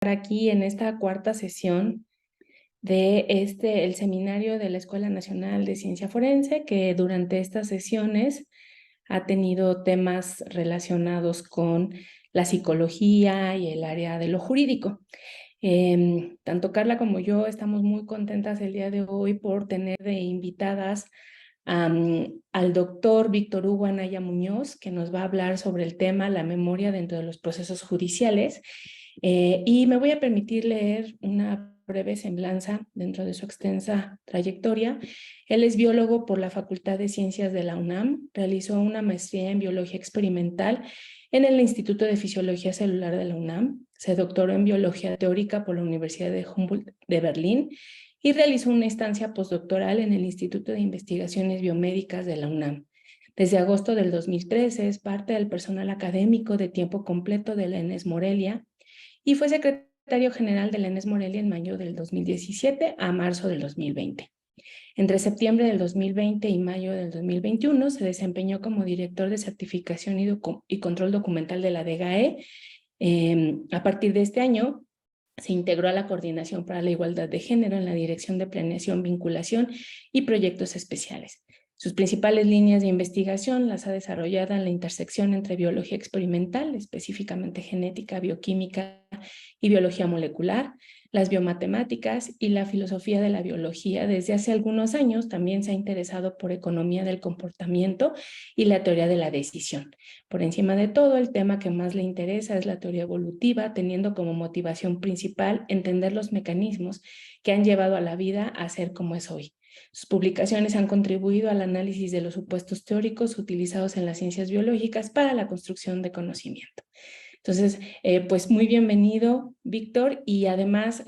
Aquí en esta cuarta sesión de el seminario de la Escuela Nacional de Ciencia Forense, que durante estas sesiones ha tenido temas relacionados con la psicología y el área de lo jurídico. Tanto Carla como yo estamos muy contentas el día de hoy por tener de invitadas al doctor Víctor Hugo Anaya Muñoz, que nos va a hablar sobre el tema la memoria dentro de los procesos judiciales. Y me voy a permitir leer una breve semblanza dentro de su extensa trayectoria. Él es biólogo por la Facultad de Ciencias de la UNAM, realizó una maestría en biología experimental en el Instituto de Fisiología Celular de la UNAM, se doctoró en biología teórica por la Universidad de Humboldt de Berlín y realizó una estancia postdoctoral en el Instituto de Investigaciones Biomédicas de la UNAM. Desde agosto del 2013 es parte del personal académico de tiempo completo de la ENES Morelia y fue secretario general de la ENES Morelia en mayo del 2017 a marzo del 2020. Entre septiembre del 2020 y mayo del 2021 se desempeñó como director de certificación y control documental de la DGAE. A partir de este año se integró a la Coordinación para la Igualdad de Género en la Dirección de Planeación, Vinculación y Proyectos Especiales. Sus principales líneas de investigación las ha desarrollado en la intersección entre biología experimental, específicamente genética, bioquímica y biología molecular, las biomatemáticas y la filosofía de la biología. Desde hace algunos años también se ha interesado por economía del comportamiento y la teoría de la decisión. Por encima de todo, el tema que más le interesa es la teoría evolutiva, teniendo como motivación principal entender los mecanismos que han llevado a la vida a ser como es hoy. Sus publicaciones han contribuido al análisis de los supuestos teóricos utilizados en las ciencias biológicas para la construcción de conocimiento. Entonces, pues muy bienvenido, Víctor, y además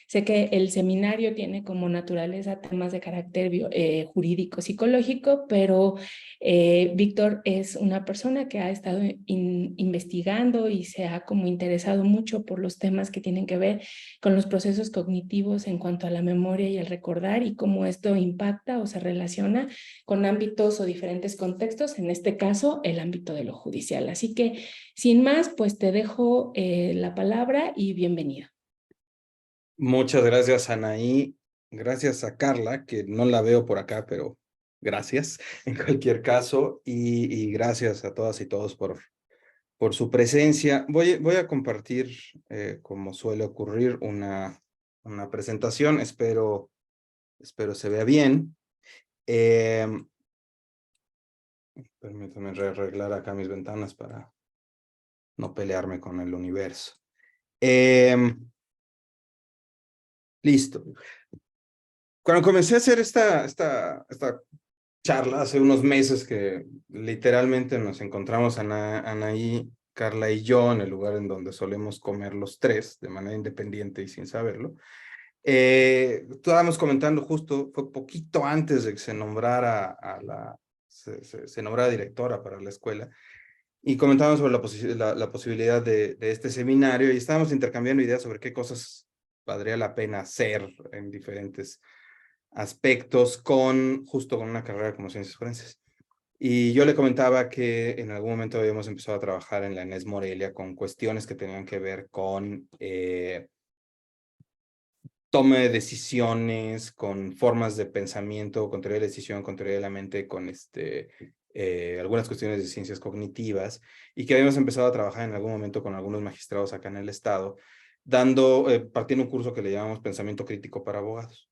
sé que el seminario tiene como naturaleza temas de carácter jurídico, psicológico, pero Víctor es una persona que ha estado investigando y se ha como interesado mucho por los temas que tienen que ver con los procesos cognitivos en cuanto a la memoria y el recordar y cómo esto impacta o se relaciona con ámbitos o diferentes contextos, en este caso, el ámbito de lo judicial. Así que, sin más, pues te dejo la palabra y bienvenido. Muchas gracias, Anaí. Gracias a Carla, que no la veo por acá, pero gracias en cualquier caso. Y gracias a todas y todos por su presencia. Voy a compartir, como suele ocurrir, una presentación. Espero se vea bien. Permítame arreglar acá mis ventanas para no pelearme con el universo. Listo. Cuando comencé a hacer esta charla hace unos meses que literalmente nos encontramos Anaí, Carla y yo en el lugar en donde solemos comer los tres de manera independiente y sin saberlo, estábamos comentando justo, fue poquito antes de que se nombrara se nombrara directora para la escuela, y comentábamos sobre la posibilidad de este seminario y estábamos intercambiando ideas sobre qué cosas valdría la pena hacer en diferentes aspectos justo con una carrera como ciencias forenses. Y yo le comentaba que en algún momento habíamos empezado a trabajar en la ENES Morelia con cuestiones que tenían que ver con toma de decisiones, con formas de pensamiento, con teoría de la decisión, con teoría de la mente, con algunas cuestiones de ciencias cognitivas, y que habíamos empezado a trabajar en algún momento con algunos magistrados acá en el estado, partiendo un curso que le llamamos Pensamiento Crítico para Abogados.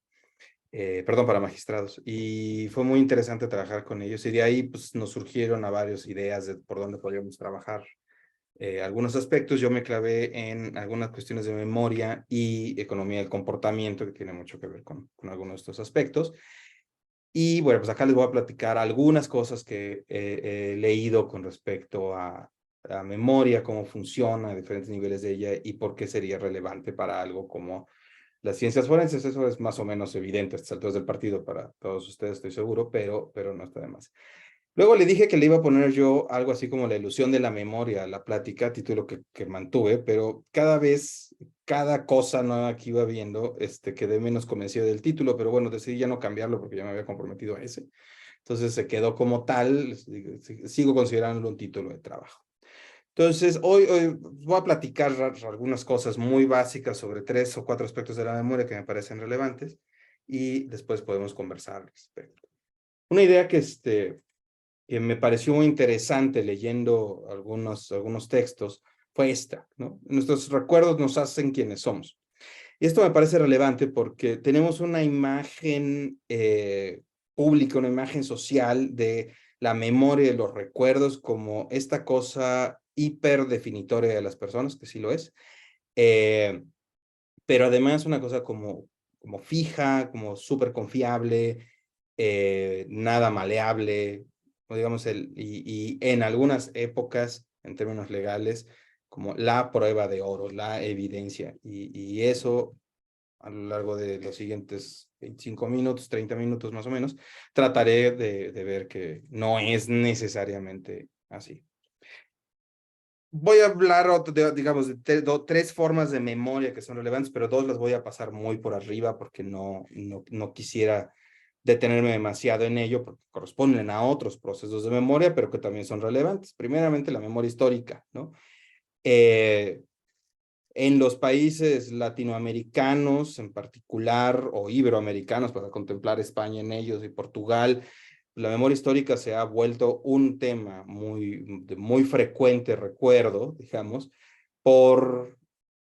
Perdón, para magistrados. Y fue muy interesante trabajar con ellos. Y de ahí pues, nos surgieron a varias ideas de por dónde podríamos trabajar. Algunos aspectos, yo me clavé en algunas cuestiones de memoria y economía del comportamiento, que tiene mucho que ver con algunos de estos aspectos. Y bueno, pues acá les voy a platicar algunas cosas que he leído con respecto a memoria, cómo funciona, a diferentes niveles de ella y por qué sería relevante para algo como las ciencias forenses. Eso es más o menos evidente a estas alturas del partido para todos ustedes, estoy seguro, pero no está de más. Luego le dije que le iba a poner yo algo así como la ilusión de la memoria a la plática, título que mantuve, pero cada cosa nueva que iba viendo, quedé menos convencido del título, pero bueno, decidí ya no cambiarlo porque ya me había comprometido a ese. Entonces se quedó como tal, sigo considerándolo un título de trabajo. Entonces, hoy voy a platicar algunas cosas muy básicas sobre 3 o 4 aspectos de la memoria que me parecen relevantes y después podemos conversar al respecto. Una idea que me pareció muy interesante leyendo algunos textos fue esta, ¿no? Nuestros recuerdos nos hacen quienes somos. Y esto me parece relevante porque tenemos una imagen pública, una imagen social de la memoria y los recuerdos como esta cosa hiperdefinitoria de las personas, que sí lo es, eh, pero además una cosa como fija, como súper confiable, nada maleable, o digamos, y en algunas épocas, en términos legales, como la prueba de oro, la evidencia, y eso a lo largo de los siguientes 25 minutos, 30 minutos más o menos, trataré de ver que no es necesariamente así. Voy a hablar, digamos, de 3 formas de memoria que son relevantes, pero 2 las voy a pasar muy por arriba porque no quisiera detenerme demasiado en ello, porque corresponden a otros procesos de memoria, pero que también son relevantes. Primeramente, la memoria histórica, ¿no? En los países latinoamericanos en particular, o iberoamericanos, para contemplar España en ellos y Portugal, la memoria histórica se ha vuelto un tema de muy frecuente recuerdo, digamos, por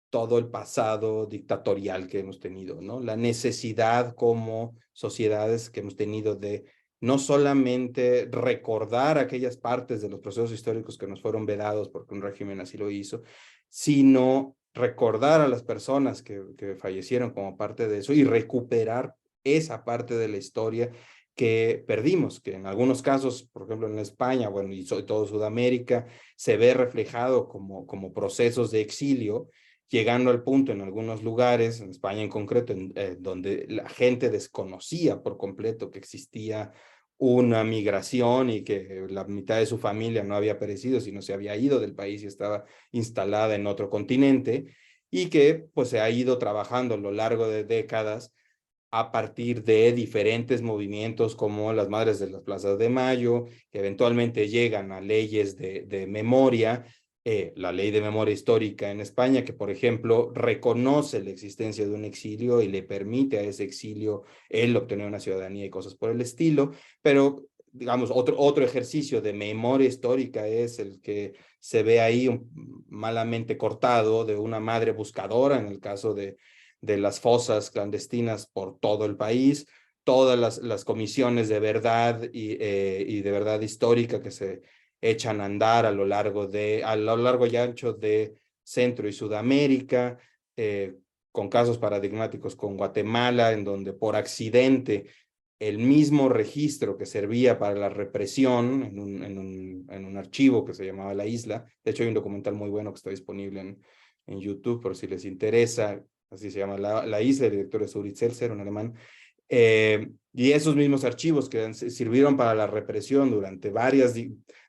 todo el pasado dictatorial que hemos tenido, ¿no? La necesidad como sociedades que hemos tenido de no solamente recordar aquellas partes de los procesos históricos que nos fueron vedados porque un régimen así lo hizo, sino recordar a las personas que fallecieron como parte de eso y recuperar esa parte de la historia que perdimos, que en algunos casos, por ejemplo en España, bueno, y sobre todo Sudamérica, se ve reflejado como procesos de exilio, llegando al punto en algunos lugares, en España en concreto, donde la gente desconocía por completo que existía una migración y que la mitad de su familia no había perecido, sino se había ido del país y estaba instalada en otro continente, y que pues se ha ido trabajando a lo largo de décadas a partir de diferentes movimientos como las Madres de las Plazas de Mayo, que eventualmente llegan a leyes de memoria, la ley de memoria histórica en España, que por ejemplo reconoce la existencia de un exilio y le permite a ese exilio el obtener una ciudadanía y cosas por el estilo, pero digamos, otro ejercicio de memoria histórica es el que se ve ahí malamente cortado de una madre buscadora, en el caso de las fosas clandestinas por todo el país, todas las comisiones de verdad y de verdad histórica que se echan a andar a lo largo y ancho de Centro y Sudamérica, con casos paradigmáticos con Guatemala, en donde por accidente el mismo registro que servía para la represión en un archivo que se llamaba La Isla. De hecho, hay un documental muy bueno que está disponible en YouTube, por si les interesa. Así se llama La Isla, el director es Uri Zelzer, un alemán. Y esos mismos archivos que sirvieron para la represión durante varias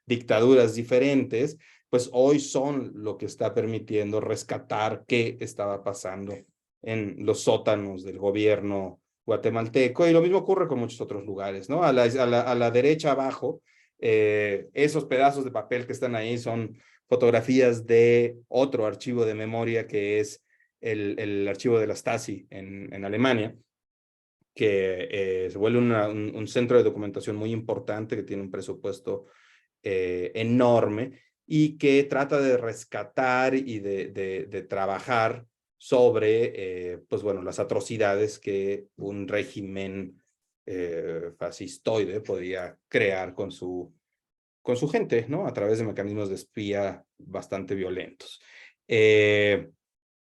dictaduras diferentes, pues hoy son lo que está permitiendo rescatar qué estaba pasando en los sótanos del gobierno guatemalteco, y lo mismo ocurre con muchos otros lugares, ¿no? A la derecha abajo, esos pedazos de papel que están ahí son fotografías de otro archivo de memoria que es el archivo de la Stasi en Alemania, que se vuelve un centro de documentación muy importante, que tiene un presupuesto enorme y que trata de rescatar y de trabajar sobre, pues bueno, las atrocidades que un régimen fascistoide podía crear con su gente, ¿no? A través de mecanismos de espía bastante violentos.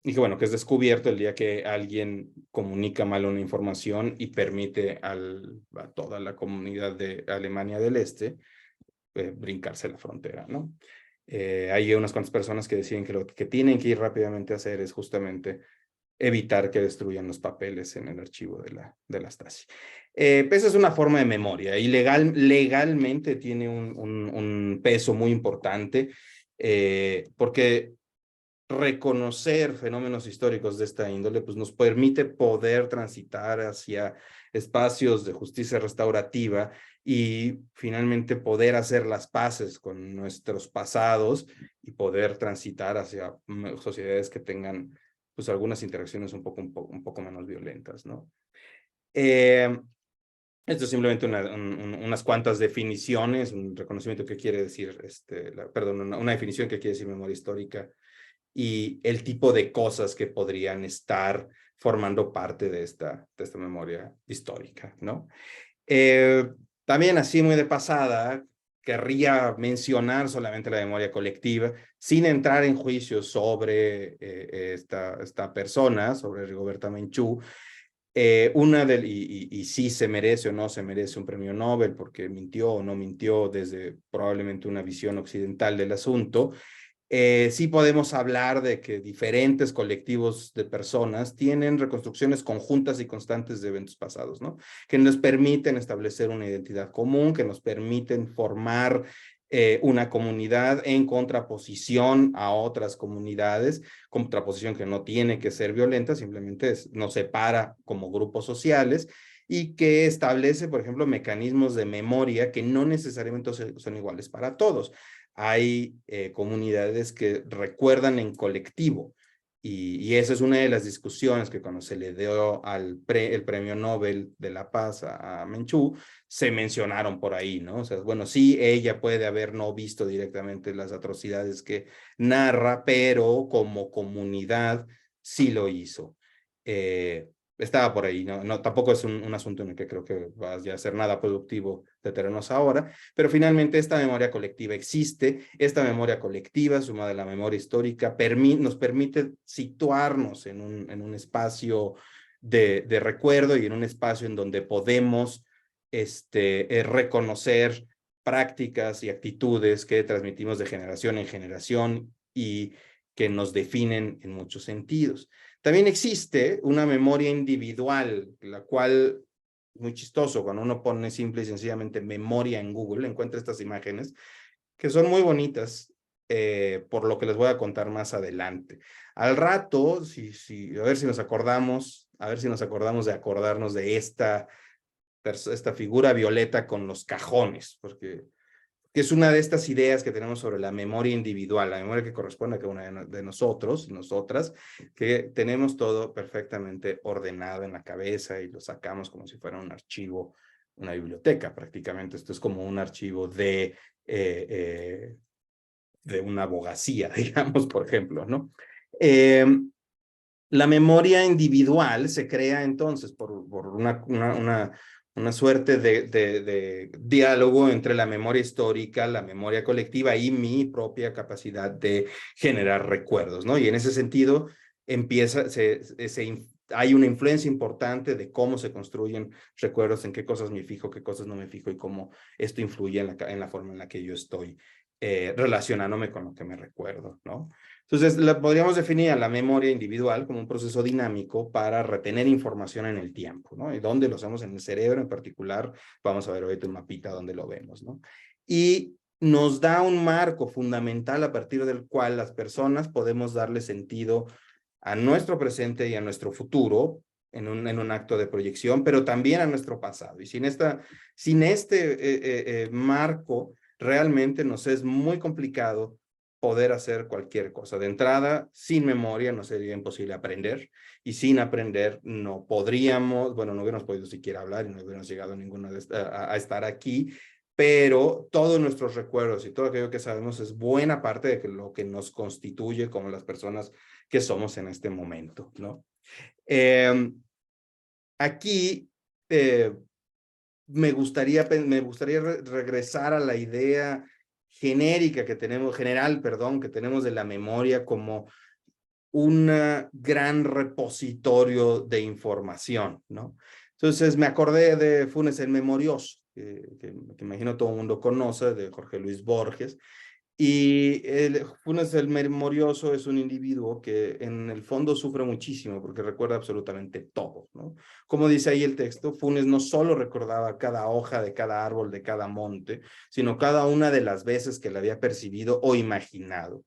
Y que bueno, que es descubierto el día que alguien comunica mal una información y permite a toda la comunidad de Alemania del Este brincarse la frontera, ¿no? Hay unas cuantas personas que deciden que lo que tienen que ir rápidamente a hacer es justamente evitar que destruyan los papeles en el archivo de la Stasi. Esa es una forma de memoria y legalmente tiene un peso muy importante, porque reconocer fenómenos históricos de esta índole, pues nos permite poder transitar hacia espacios de justicia restaurativa y finalmente poder hacer las paces con nuestros pasados y poder transitar hacia sociedades que tengan pues algunas interacciones un poco menos violentas, ¿no? Esto es simplemente unas cuantas definiciones, un reconocimiento que quiere decir, perdón, una definición que quiere decir memoria histórica y el tipo de cosas que podrían estar formando parte de esta memoria histórica, ¿no? También así muy de pasada, querría mencionar solamente la memoria colectiva, sin entrar en juicios sobre esta persona, sobre Rigoberta Menchú, y si se merece o no se merece un premio Nobel porque mintió o no mintió desde probablemente una visión occidental del asunto, sí podemos hablar de que diferentes colectivos de personas tienen reconstrucciones conjuntas y constantes de eventos pasados, ¿no? Que nos permiten establecer una identidad común, que nos permiten formar una comunidad en contraposición a otras comunidades, contraposición que no tiene que ser violenta, simplemente nos separa como grupos sociales y que establece, por ejemplo, mecanismos de memoria que no necesariamente son iguales para todos. Hay comunidades que recuerdan en colectivo y esa es una de las discusiones que cuando se le dio el premio Nobel de la Paz a Menchú, se mencionaron por ahí, ¿no? O sea, bueno, sí, ella puede haber no visto directamente las atrocidades que narra, pero como comunidad sí lo hizo. Estaba por ahí, ¿no? Tampoco es un asunto en el que creo que vaya a ser nada productivo detenernos ahora, pero finalmente esta memoria colectiva existe, esta memoria colectiva sumada a la memoria histórica nos permite situarnos en un espacio de recuerdo y en un espacio en donde podemos reconocer prácticas y actitudes que transmitimos de generación en generación y que nos definen en muchos sentidos. También existe una memoria individual, la cual, muy chistoso, cuando uno pone simple y sencillamente memoria en Google, encuentra estas imágenes que son muy bonitas, por lo que les voy a contar más adelante. Al rato, a ver si nos acordamos, de acordarnos de esta figura violeta con los cajones, porque que es una de estas ideas que tenemos sobre la memoria individual, la memoria que corresponde a cada una de nosotros, nosotras, que tenemos todo perfectamente ordenado en la cabeza y lo sacamos como si fuera un archivo, una biblioteca prácticamente. Esto es como un archivo de una abogacía, digamos, por ejemplo, ¿no? La memoria individual se crea entonces por una suerte de diálogo entre la memoria histórica, la memoria colectiva y mi propia capacidad de generar recuerdos, ¿no? Y en ese sentido hay una influencia importante de cómo se construyen recuerdos, en qué cosas me fijo, qué cosas no me fijo y cómo esto influye en la forma en la que yo estoy relacionándome con lo que me recuerdo, ¿no? Entonces, podríamos definir a la memoria individual como un proceso dinámico para retener información en el tiempo, ¿no? ¿Y dónde lo hacemos? En el cerebro en particular. Vamos a ver ahorita un mapita donde lo vemos, ¿no? Y nos da un marco fundamental a partir del cual las personas podemos darle sentido a nuestro presente y a nuestro futuro en un acto de proyección, pero también a nuestro pasado. Y sin este marco, realmente nos es muy complicado poder hacer cualquier cosa. De entrada, sin memoria no sería imposible aprender y sin aprender no podríamos, bueno, no hubiéramos podido siquiera hablar y no hubiéramos llegado a estar aquí, pero todos nuestros recuerdos y todo aquello que sabemos es buena parte de lo que nos constituye como las personas que somos en este momento, ¿no? Aquí me gustaría regresar a la idea general, perdón, que tenemos de la memoria como un gran repositorio de información, ¿no? Entonces me acordé de Funes el Memorioso, que imagino todo el mundo conoce, de Jorge Luis Borges, y Funes el Memorioso es un individuo que en el fondo sufre muchísimo porque recuerda absolutamente todo, ¿no? Como dice ahí el texto, Funes no solo recordaba cada hoja de cada árbol, de cada monte, sino cada una de las veces que la había percibido o imaginado.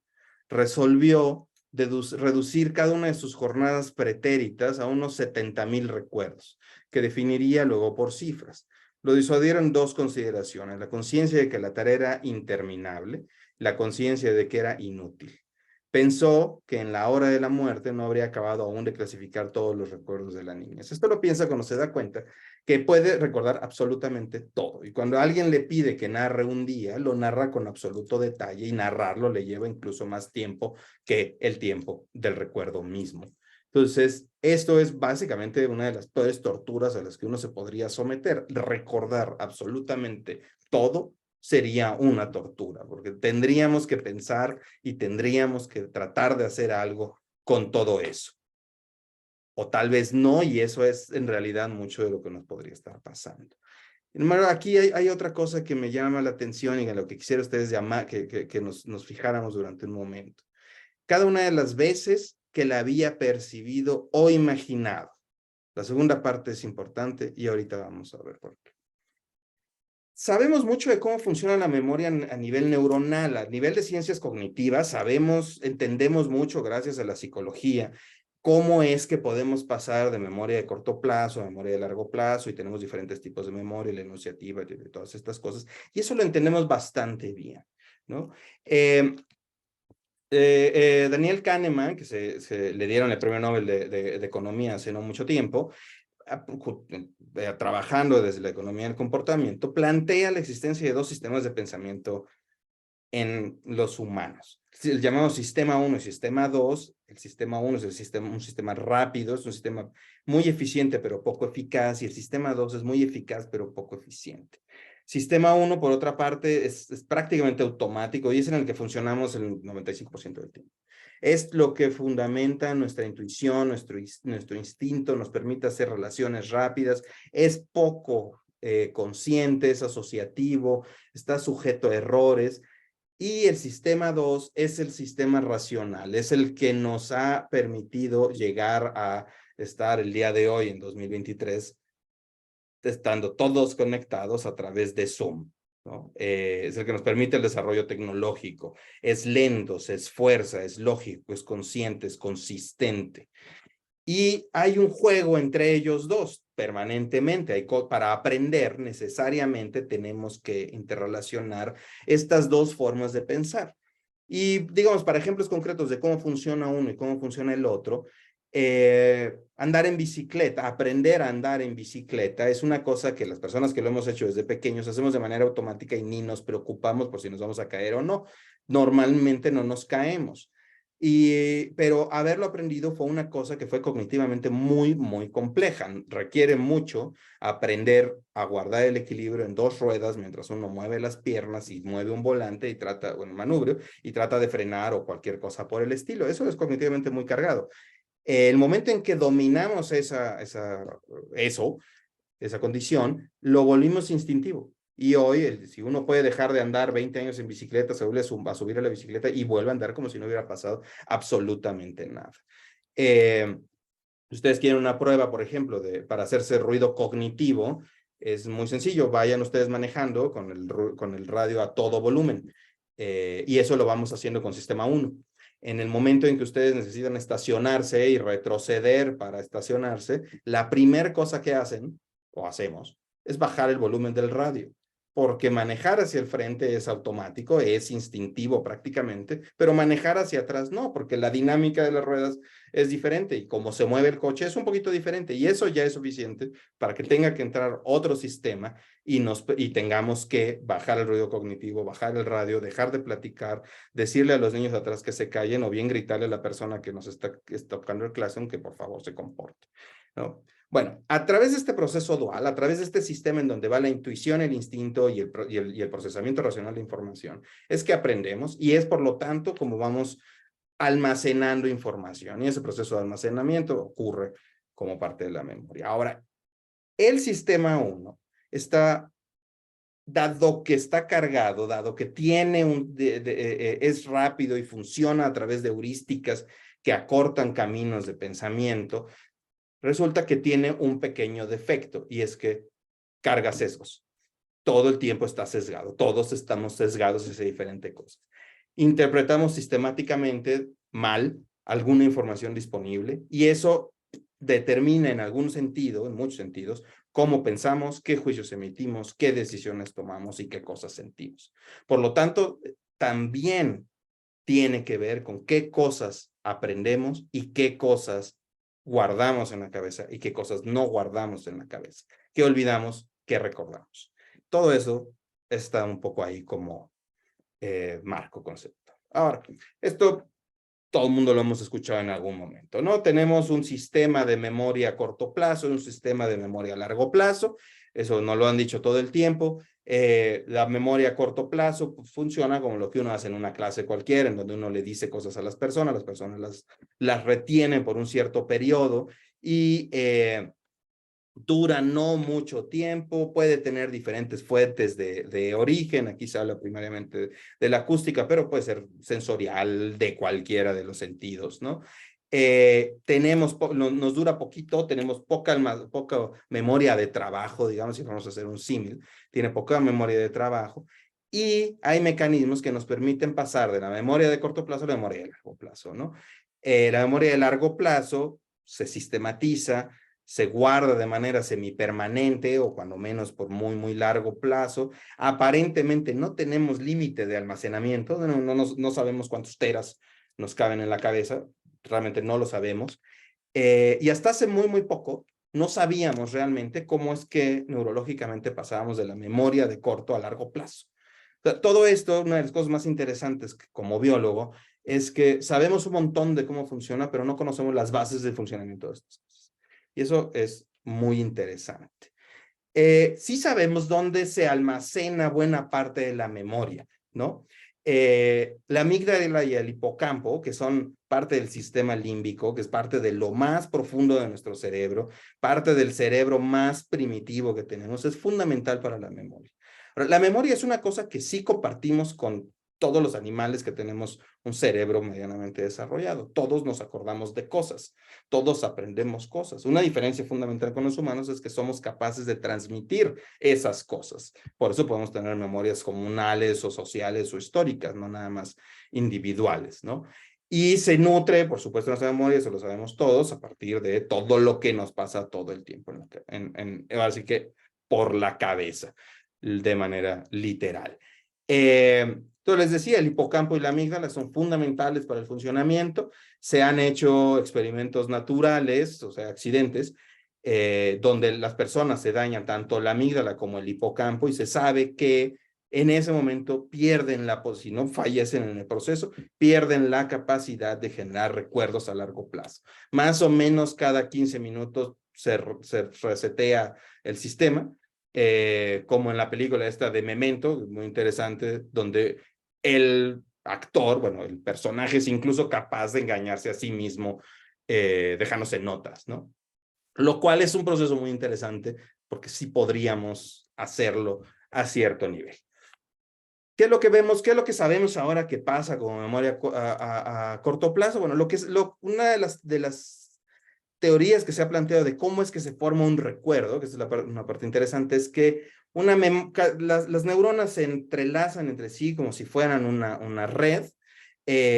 Resolvió reducir cada una de sus jornadas pretéritas a unos 70,000 recuerdos, que definiría luego por cifras. Lo disuadieron dos consideraciones: la conciencia de que la tarea era interminable, la conciencia de que era inútil. Pensó que en la hora de la muerte no habría acabado aún de clasificar todos los recuerdos de la niñez. Esto lo piensa cuando se da cuenta que puede recordar absolutamente todo. Y cuando alguien le pide que narre un día, lo narra con absoluto detalle, y narrarlo le lleva incluso más tiempo que el tiempo del recuerdo mismo. Entonces, esto es básicamente una de las peores torturas a las que uno se podría someter. Recordar absolutamente todo sería una tortura, porque tendríamos que pensar y tendríamos que tratar de hacer algo con todo eso. O tal vez no, y eso es en realidad mucho de lo que nos podría estar pasando. Hermano, aquí hay otra cosa que me llama la atención y en lo que quisiera ustedes llamar, que nos fijáramos durante un momento. Cada una de las veces que la había percibido o imaginado. La segunda parte es importante y ahorita vamos a ver por qué. Sabemos mucho de cómo funciona la memoria a nivel neuronal, a nivel de ciencias cognitivas, entendemos mucho gracias a la psicología, cómo es que podemos pasar de memoria de corto plazo a memoria de largo plazo, y tenemos diferentes tipos de memoria, la enunciativa, y todas estas cosas, y eso lo entendemos bastante bien, ¿no? Daniel Kahneman, que le dieron el premio Nobel de Economía hace no mucho tiempo, trabajando desde la economía del comportamiento, plantea la existencia de dos sistemas de pensamiento en los humanos. El llamado sistema 1 y sistema 2. El sistema 1 es un sistema rápido, es un sistema muy eficiente pero poco eficaz, y el sistema 2 es muy eficaz pero poco eficiente. Sistema 1, por otra parte, es prácticamente automático y es en el que funcionamos el 95% del tiempo. Es lo que fundamenta nuestra intuición, nuestro instinto, nos permite hacer relaciones rápidas, es poco consciente, es asociativo, está sujeto a errores. Y el sistema 2 es el sistema racional, es el que nos ha permitido llegar a estar el día de hoy, en 2023, estando todos conectados a través de Zoom, ¿no? Es el que nos permite el desarrollo tecnológico. Es lento, se esfuerza, es lógico, es consciente, es consistente. Y hay un juego entre ellos dos permanentemente. Para aprender necesariamente tenemos que interrelacionar estas dos formas de pensar. Y digamos, para ejemplos concretos de cómo funciona uno y cómo funciona el otro, andar en bicicleta, aprender a andar en bicicleta es una cosa que las personas que lo hemos hecho desde pequeños hacemos de manera automática y ni nos preocupamos por si nos vamos a caer o no. Normalmente no nos caemos. Pero haberlo aprendido fue una cosa que fue cognitivamente muy, muy compleja. Requiere mucho aprender a guardar el equilibrio en dos ruedas mientras uno mueve las piernas y mueve un volante y trata, bueno, un manubrio, y trata de frenar o cualquier cosa por el estilo. Eso es cognitivamente muy cargado. El momento en que dominamos esa condición, lo volvimos instintivo. Y hoy, si uno puede dejar de andar 20 años en bicicleta, se vuelve a subir a la bicicleta y vuelve a andar como si no hubiera pasado absolutamente nada. Ustedes quieren una prueba, por ejemplo, para hacerse ruido cognitivo, es muy sencillo. Vayan ustedes manejando con el radio a todo volumen. Y eso lo vamos haciendo con sistema 1. En el momento en que ustedes necesitan estacionarse y retroceder para estacionarse, la primera cosa que hacen, o hacemos, es bajar el volumen del radio, porque manejar hacia el frente es automático, es instintivo prácticamente, pero manejar hacia atrás no, porque la dinámica de las ruedas es diferente y como se mueve el coche es un poquito diferente, y eso ya es suficiente para que tenga que entrar otro sistema y tengamos que bajar el ruido cognitivo, bajar el radio, dejar de platicar, decirle a los niños de atrás que se callen, o bien gritarle a la persona que nos está tocando el claxon que por favor se comporte, ¿no? Bueno, a través de este proceso dual, a través de este sistema en donde va la intuición, el instinto y el procesamiento racional de información, es que aprendemos, y es por lo tanto como vamos almacenando información, y ese proceso de almacenamiento ocurre como parte de la memoria. Ahora, el sistema 1 está, dado que está cargado, dado que tiene es rápido y funciona a través de heurísticas que acortan caminos de pensamiento, resulta que tiene un pequeño defecto, y es que carga sesgos. Todo el tiempo está sesgado, todos estamos sesgados hacia diferentes cosas. Interpretamos sistemáticamente mal alguna información disponible y eso determina en algún sentido, en muchos sentidos, cómo pensamos, qué juicios emitimos, qué decisiones tomamos y qué cosas sentimos. Por lo tanto, también tiene que ver con qué cosas aprendemos y qué cosas guardamos en la cabeza y qué cosas no guardamos en la cabeza, qué olvidamos, qué recordamos. Todo eso está un poco ahí como marco concepto. Ahora, esto todo el mundo lo hemos escuchado en algún momento, ¿no? Tenemos un sistema de memoria a corto plazo, un sistema de memoria a largo plazo, eso nos lo han dicho todo el tiempo. La memoria a corto plazo pues, funciona como lo que uno hace en una clase cualquiera, en donde uno le dice cosas a las personas las retienen por un cierto periodo y dura no mucho tiempo, puede tener diferentes fuentes de origen, aquí se habla primariamente de la acústica, pero puede ser sensorial de cualquiera de los sentidos, ¿no? Nos dura poquito, tenemos poca memoria de trabajo, digamos, si vamos a hacer un símil, tiene poca memoria de trabajo, y hay mecanismos que nos permiten pasar de la memoria de corto plazo a la memoria de largo plazo, ¿no? La memoria de largo plazo se sistematiza, se guarda de manera semipermanente o cuando menos por muy, muy largo plazo. Aparentemente no tenemos límite de almacenamiento, no sabemos cuántos teras nos caben en la cabeza, realmente no lo sabemos. Y hasta hace muy, muy poco no sabíamos realmente cómo es que neurológicamente pasábamos de la memoria de corto a largo plazo. O sea, todo esto, una de las cosas más interesantes que, como biólogo, es que sabemos un montón de cómo funciona, pero no conocemos las bases del funcionamiento de estas cosas. Y eso es muy interesante. Sí sabemos dónde se almacena buena parte de la memoria, ¿no? La amígdala y el hipocampo, que son parte del sistema límbico, que es parte de lo más profundo de nuestro cerebro, parte del cerebro más primitivo que tenemos, es fundamental para la memoria. Ahora, la memoria es una cosa que sí compartimos con todos los animales que tenemos un cerebro medianamente desarrollado. Todos nos acordamos de cosas, todos aprendemos cosas. Una diferencia fundamental con los humanos es que somos capaces de transmitir esas cosas. Por eso podemos tener memorias comunales o sociales o históricas, no nada más individuales, ¿no? Y se nutre, por supuesto, nuestra memoria, eso lo sabemos todos, a partir de todo lo que nos pasa todo el tiempo, así que por la cabeza, de manera literal. Entonces les decía, el hipocampo y la amígdala son fundamentales para el funcionamiento. Se han hecho experimentos naturales, o sea, accidentes, donde las personas se dañan tanto la amígdala como el hipocampo y se sabe que en ese momento pierden si no fallecen en el proceso, pierden la capacidad de generar recuerdos a largo plazo. Más o menos cada 15 minutos se resetea el sistema, como en la película esta de Memento, muy interesante, donde el actor, bueno, el personaje es incluso capaz de engañarse a sí mismo, dejándose notas, ¿no? Lo cual es un proceso muy interesante porque sí podríamos hacerlo a cierto nivel. ¿Qué es lo que vemos? ¿Qué es lo que sabemos ahora que pasa con memoria a corto plazo? Bueno, una de las teorías que se ha planteado de cómo es que se forma un recuerdo, que es una parte interesante, es que las neuronas se entrelazan entre sí como si fueran una red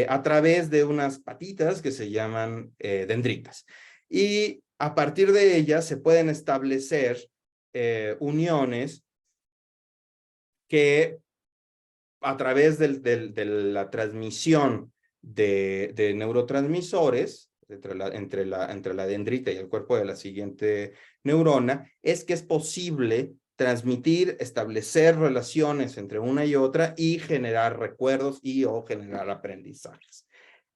a través de unas patitas que se llaman dendritas. Y a partir de ellas se pueden establecer uniones que a través de la transmisión de neurotransmisores entre la dendrita y el cuerpo de la siguiente neurona, es que es posible transmitir, establecer relaciones entre una y otra y generar recuerdos o generar aprendizajes.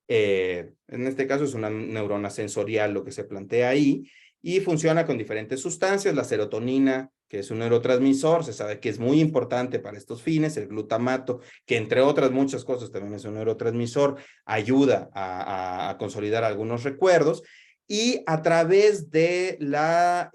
En este caso es una neurona sensorial lo que se plantea ahí y funciona con diferentes sustancias. La serotonina, que es un neurotransmisor, se sabe que es muy importante para estos fines. El glutamato, que entre otras muchas cosas también es un neurotransmisor, ayuda a consolidar algunos recuerdos. Y a través de la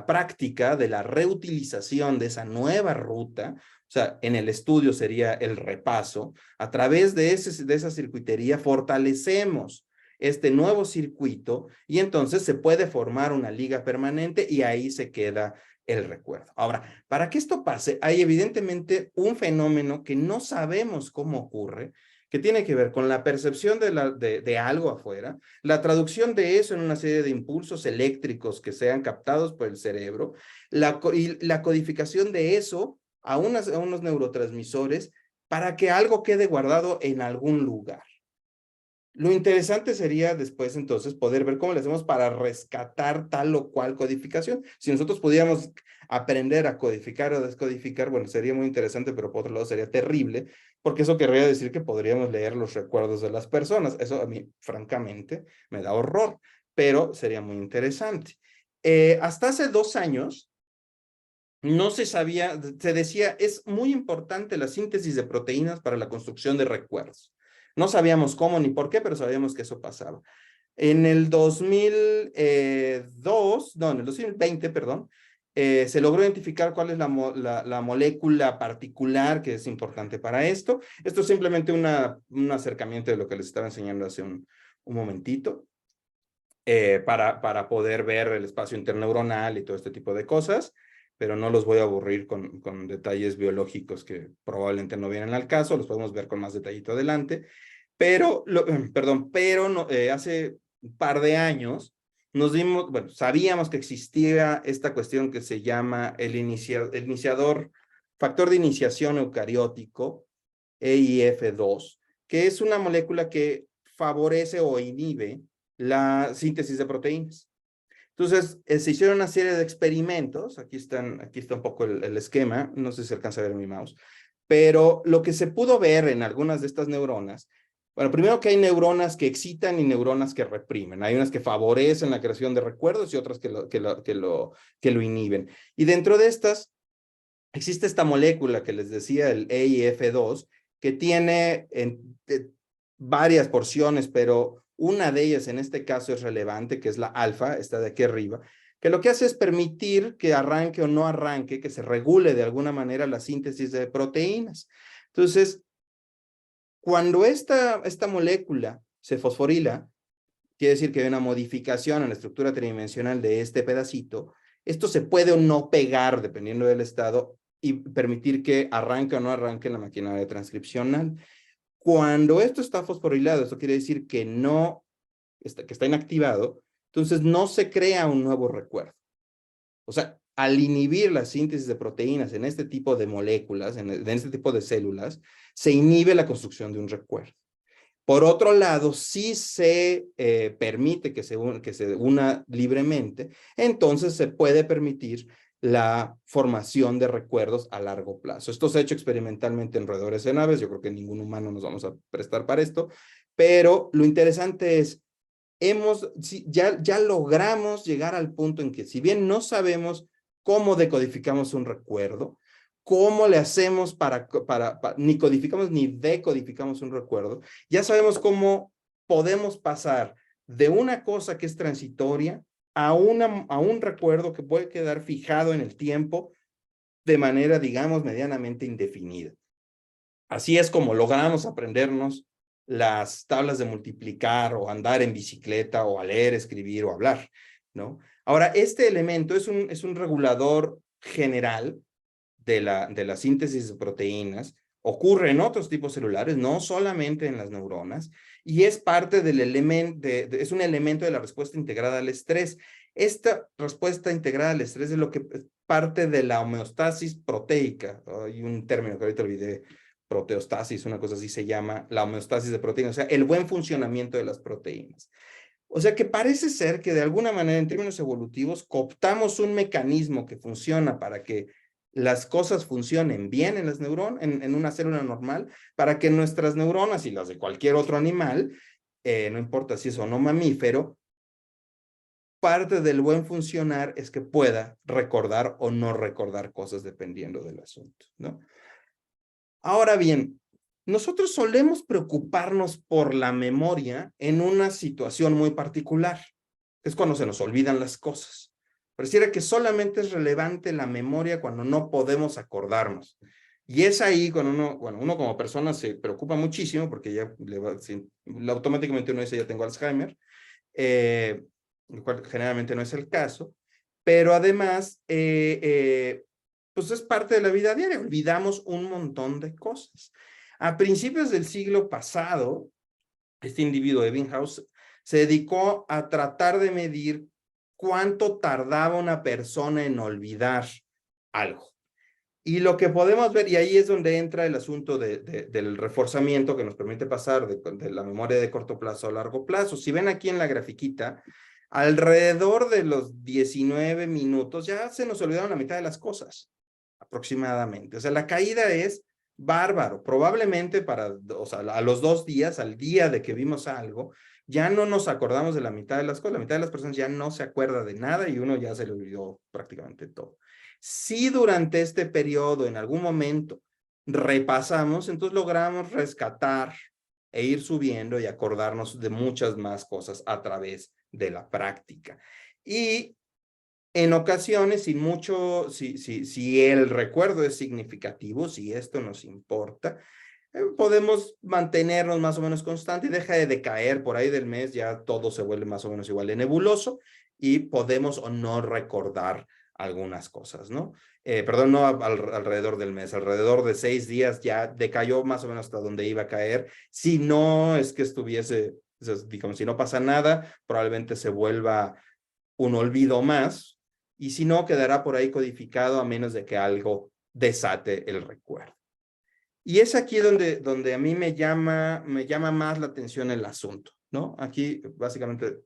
práctica, de la reutilización de esa nueva ruta, o sea, en el estudio sería el repaso, a través de esa circuitería fortalecemos este nuevo circuito y entonces se puede formar una liga permanente y ahí se queda el recuerdo. Ahora, para que esto pase, hay evidentemente un fenómeno que no sabemos cómo ocurre, que tiene que ver con la percepción de algo afuera, la traducción de eso en una serie de impulsos eléctricos que sean captados por el cerebro, y la codificación de eso a unos neurotransmisores para que algo quede guardado en algún lugar. Lo interesante sería después entonces poder ver cómo le hacemos para rescatar tal o cual codificación. Si nosotros pudiéramos aprender a codificar o descodificar, bueno, sería muy interesante, pero por otro lado sería terrible, porque eso querría decir que podríamos leer los recuerdos de las personas. Eso a mí, francamente, me da horror, pero sería muy interesante. Hasta hace 2 años, no se sabía, se decía, es muy importante la síntesis de proteínas para la construcción de recuerdos. No sabíamos cómo ni por qué, pero sabíamos que eso pasaba. En el 2002, no, en el 2020, perdón, se logró identificar cuál es la molécula particular que es importante para esto. Esto es simplemente un acercamiento de lo que les estaba enseñando hace un momentito, para poder ver el espacio interneuronal y todo este tipo de cosas, pero no los voy a aburrir con detalles biológicos que probablemente no vienen al caso, los podemos ver con más detallito adelante. Pero, pero no, hace un par de años nos dimos, bueno, sabíamos que existía esta cuestión que se llama el iniciador, factor de iniciación eucariótico, EIF2, que es una molécula que favorece o inhibe la síntesis de proteínas. Entonces, se hicieron una serie de experimentos, aquí está un poco el esquema, no sé si se alcanza a ver en mi mouse, pero lo que se pudo ver en algunas de estas neuronas, bueno, primero que hay neuronas que excitan y neuronas que reprimen. Hay unas que favorecen la creación de recuerdos y otras que lo inhiben. Y dentro de estas, existe esta molécula que les decía, el EIF2, que tiene varias porciones, pero una de ellas en este caso es relevante, que es la alfa, esta de aquí arriba, que lo que hace es permitir que arranque o no arranque, que se regule de alguna manera la síntesis de proteínas. Entonces, cuando esta molécula se fosforila, quiere decir que hay una modificación en la estructura tridimensional de este pedacito. Esto se puede o no pegar dependiendo del estado y permitir que arranque o no arranque la maquinaria transcripcional. Cuando esto está fosforilado, esto quiere decir que que está inactivado, entonces no se crea un nuevo recuerdo. O sea, al inhibir la síntesis de proteínas en este tipo de moléculas, en este tipo de células, se inhibe la construcción de un recuerdo. Por otro lado, si se permite que se una libremente, entonces se puede permitir la formación de recuerdos a largo plazo. Esto se ha hecho experimentalmente en roedores de aves, yo creo que ningún humano nos vamos a prestar para esto, pero lo interesante es, ya logramos llegar al punto en que si bien no sabemos cómo decodificamos un recuerdo, cómo le hacemos ni codificamos ni decodificamos un recuerdo, ya sabemos cómo podemos pasar de una cosa que es transitoria a un recuerdo que puede quedar fijado en el tiempo de manera, digamos, medianamente indefinida. Así es como logramos aprendernos las tablas de multiplicar o andar en bicicleta o a leer, escribir o hablar, ¿no? Ahora, este elemento es un regulador general de la síntesis de proteínas, ocurre en otros tipos celulares, no solamente en las neuronas, y es parte del elemento, es un elemento de la respuesta integrada al estrés. Esta respuesta integrada al estrés es lo que es parte de la homeostasis proteica. Hay un término que ahorita olvidé, proteostasis, una cosa así se llama, la homeostasis de proteínas, o sea, el buen funcionamiento de las proteínas. O sea que parece ser que de alguna manera en términos evolutivos cooptamos un mecanismo que funciona para que las cosas funcionen bien en las neuronas, en una célula normal, para que nuestras neuronas y las de cualquier otro animal, no importa si es o no mamífero, parte del buen funcionar es que pueda recordar o no recordar cosas dependiendo del asunto, ¿no? Ahora bien, nosotros solemos preocuparnos por la memoria en una situación muy particular. Es cuando se nos olvidan las cosas. Pareciera que solamente es relevante la memoria cuando no podemos acordarnos. Y es ahí cuando uno como persona se preocupa muchísimo porque ya automáticamente uno dice ya tengo Alzheimer, lo cual generalmente no es el caso, pero además pues es parte de la vida diaria, olvidamos un montón de cosas. A principios del siglo pasado, este individuo, Ebbinghaus, se dedicó a tratar de medir cuánto tardaba una persona en olvidar algo. Y lo que podemos ver, y ahí es donde entra el asunto del reforzamiento que nos permite pasar de la memoria de corto plazo a largo plazo. Si ven aquí en la grafiquita, alrededor de los 19 minutos ya se nos olvidaron la mitad de las cosas, aproximadamente. O sea, la caída es bárbaro. Probablemente o sea, a los 2 días, al día de que vimos algo, ya no nos acordamos de la mitad de las cosas. La mitad de las personas ya no se acuerda de nada y uno ya se le olvidó prácticamente todo. Si durante este periodo, en algún momento, repasamos, entonces logramos rescatar e ir subiendo y acordarnos de muchas más cosas a través de la práctica. Y en ocasiones, si el recuerdo es significativo, si esto nos importa, podemos mantenernos más o menos constante y deja de decaer por ahí del mes, ya todo se vuelve más o menos igual de nebuloso y podemos o no recordar algunas cosas, ¿no? Perdón, no alrededor del mes, alrededor de 6 días ya decayó más o menos hasta donde iba a caer. Si no es que estuviese, digamos, si no pasa nada, probablemente se vuelva un olvido más, y si no, quedará por ahí codificado a menos de que algo desate el recuerdo. Y es aquí donde a mí me llama más la atención el asunto, ¿no? Aquí básicamente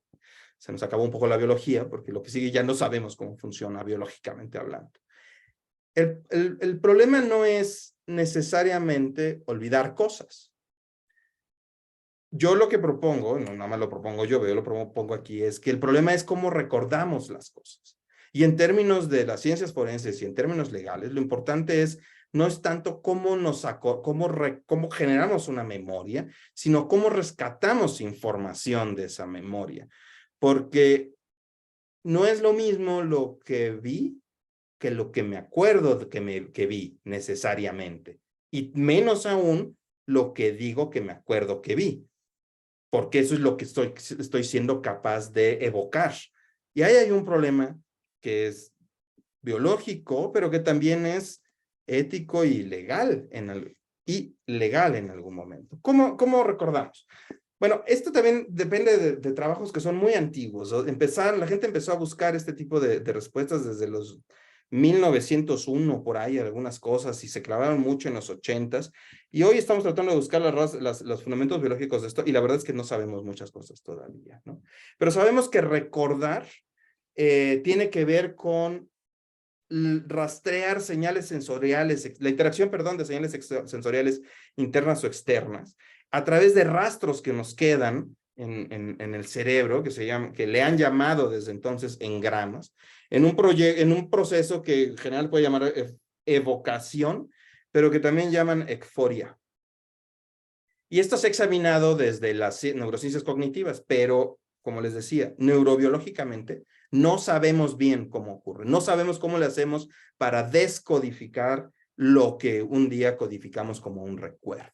se nos acabó un poco la biología, porque lo que sigue ya no sabemos cómo funciona biológicamente hablando. El problema no es necesariamente olvidar cosas. Yo lo que propongo, no nada más lo propongo yo lo propongo aquí, es que el problema es cómo recordamos las cosas. Y en términos de las ciencias forenses y en términos legales, lo importante no es tanto cómo generamos una memoria, sino cómo rescatamos información de esa memoria. Porque no es lo mismo lo que vi que lo que me acuerdo que vi necesariamente. Y menos aún lo que digo que me acuerdo que vi. Porque eso es lo que estoy siendo capaz de evocar. Y ahí hay un problema que es biológico, pero que también es ético y legal en algún momento. ¿Cómo recordamos? Bueno, esto también depende de trabajos que son muy antiguos. La gente empezó a buscar este tipo de respuestas desde los 1901, por ahí, algunas cosas, y se clavaron mucho en los 80s. Y hoy estamos tratando de buscar los fundamentos biológicos de esto, y la verdad es que no sabemos muchas cosas todavía, ¿no? Pero sabemos que recordar tiene que ver con rastrear señales sensoriales, la interacción, perdón, de señales sensoriales internas o externas, a través de rastros que nos quedan en el cerebro, que le han llamado desde entonces engramas, en un proceso que en general puede llamar evocación, pero que también llaman ecforia. Y esto se ha examinado desde las neurociencias cognitivas, pero, como les decía, neurobiológicamente no sabemos bien cómo ocurre. No sabemos cómo le hacemos para descodificar lo que un día codificamos como un recuerdo.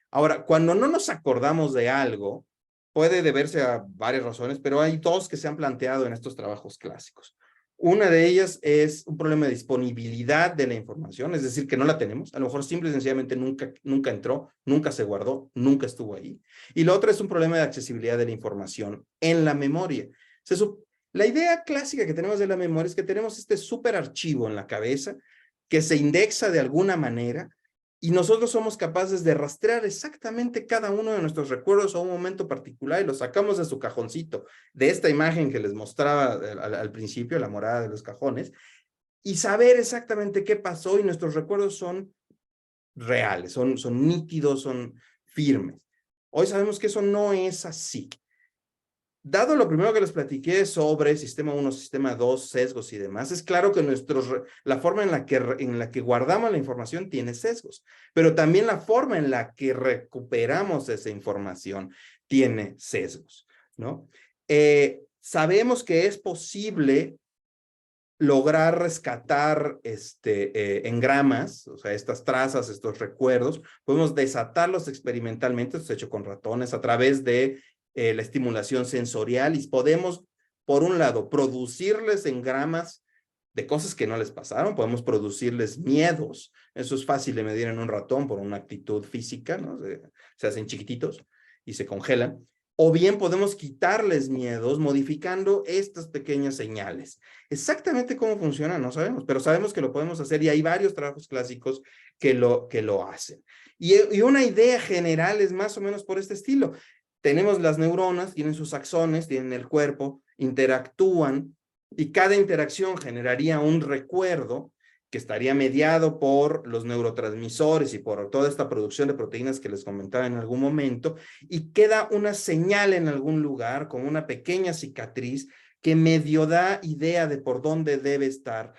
Ahora, cuando no nos acordamos de algo, puede deberse a varias razones, pero hay 2 que se han planteado en estos trabajos clásicos. Una de ellas es un problema de disponibilidad de la información, es decir, que no la tenemos. A lo mejor simple y sencillamente nunca entró, nunca se guardó, nunca estuvo ahí. Y la otra es un problema de accesibilidad de la información en la memoria. La idea clásica que tenemos de la memoria es que tenemos este súper archivo en la cabeza que se indexa de alguna manera y nosotros somos capaces de rastrear exactamente cada uno de nuestros recuerdos a un momento particular y lo sacamos de su cajoncito, de esta imagen que les mostraba al principio, la morada de los cajones, y saber exactamente qué pasó, y nuestros recuerdos son reales, son nítidos, son firmes. Hoy sabemos que eso no es así. Dado lo primero que les platiqué sobre sistema 1, sistema 2, sesgos y demás, es claro que la forma en la que guardamos la información tiene sesgos, pero también la forma en la que recuperamos esa información tiene sesgos, ¿no? Sabemos que es posible lograr rescatar engramas, o sea, estas trazas, estos recuerdos, podemos desatarlos experimentalmente, esto es hecho con ratones, a través de la estimulación sensorial, y podemos, por un lado, producirles engramas de cosas que no les pasaron, podemos producirles miedos. Eso es fácil de medir en un ratón por una actitud física, ¿no? Se hacen chiquititos y se congelan. O bien podemos quitarles miedos modificando estas pequeñas señales. Exactamente cómo funciona no sabemos, pero sabemos que lo podemos hacer y hay varios trabajos clásicos que lo hacen. Y una idea general es más o menos por este estilo. Tenemos las neuronas, tienen sus axones, tienen el cuerpo, interactúan y cada interacción generaría un recuerdo que estaría mediado por los neurotransmisores y por toda esta producción de proteínas que les comentaba en algún momento, y queda una señal en algún lugar, como una pequeña cicatriz, que medio da idea de por dónde debe estar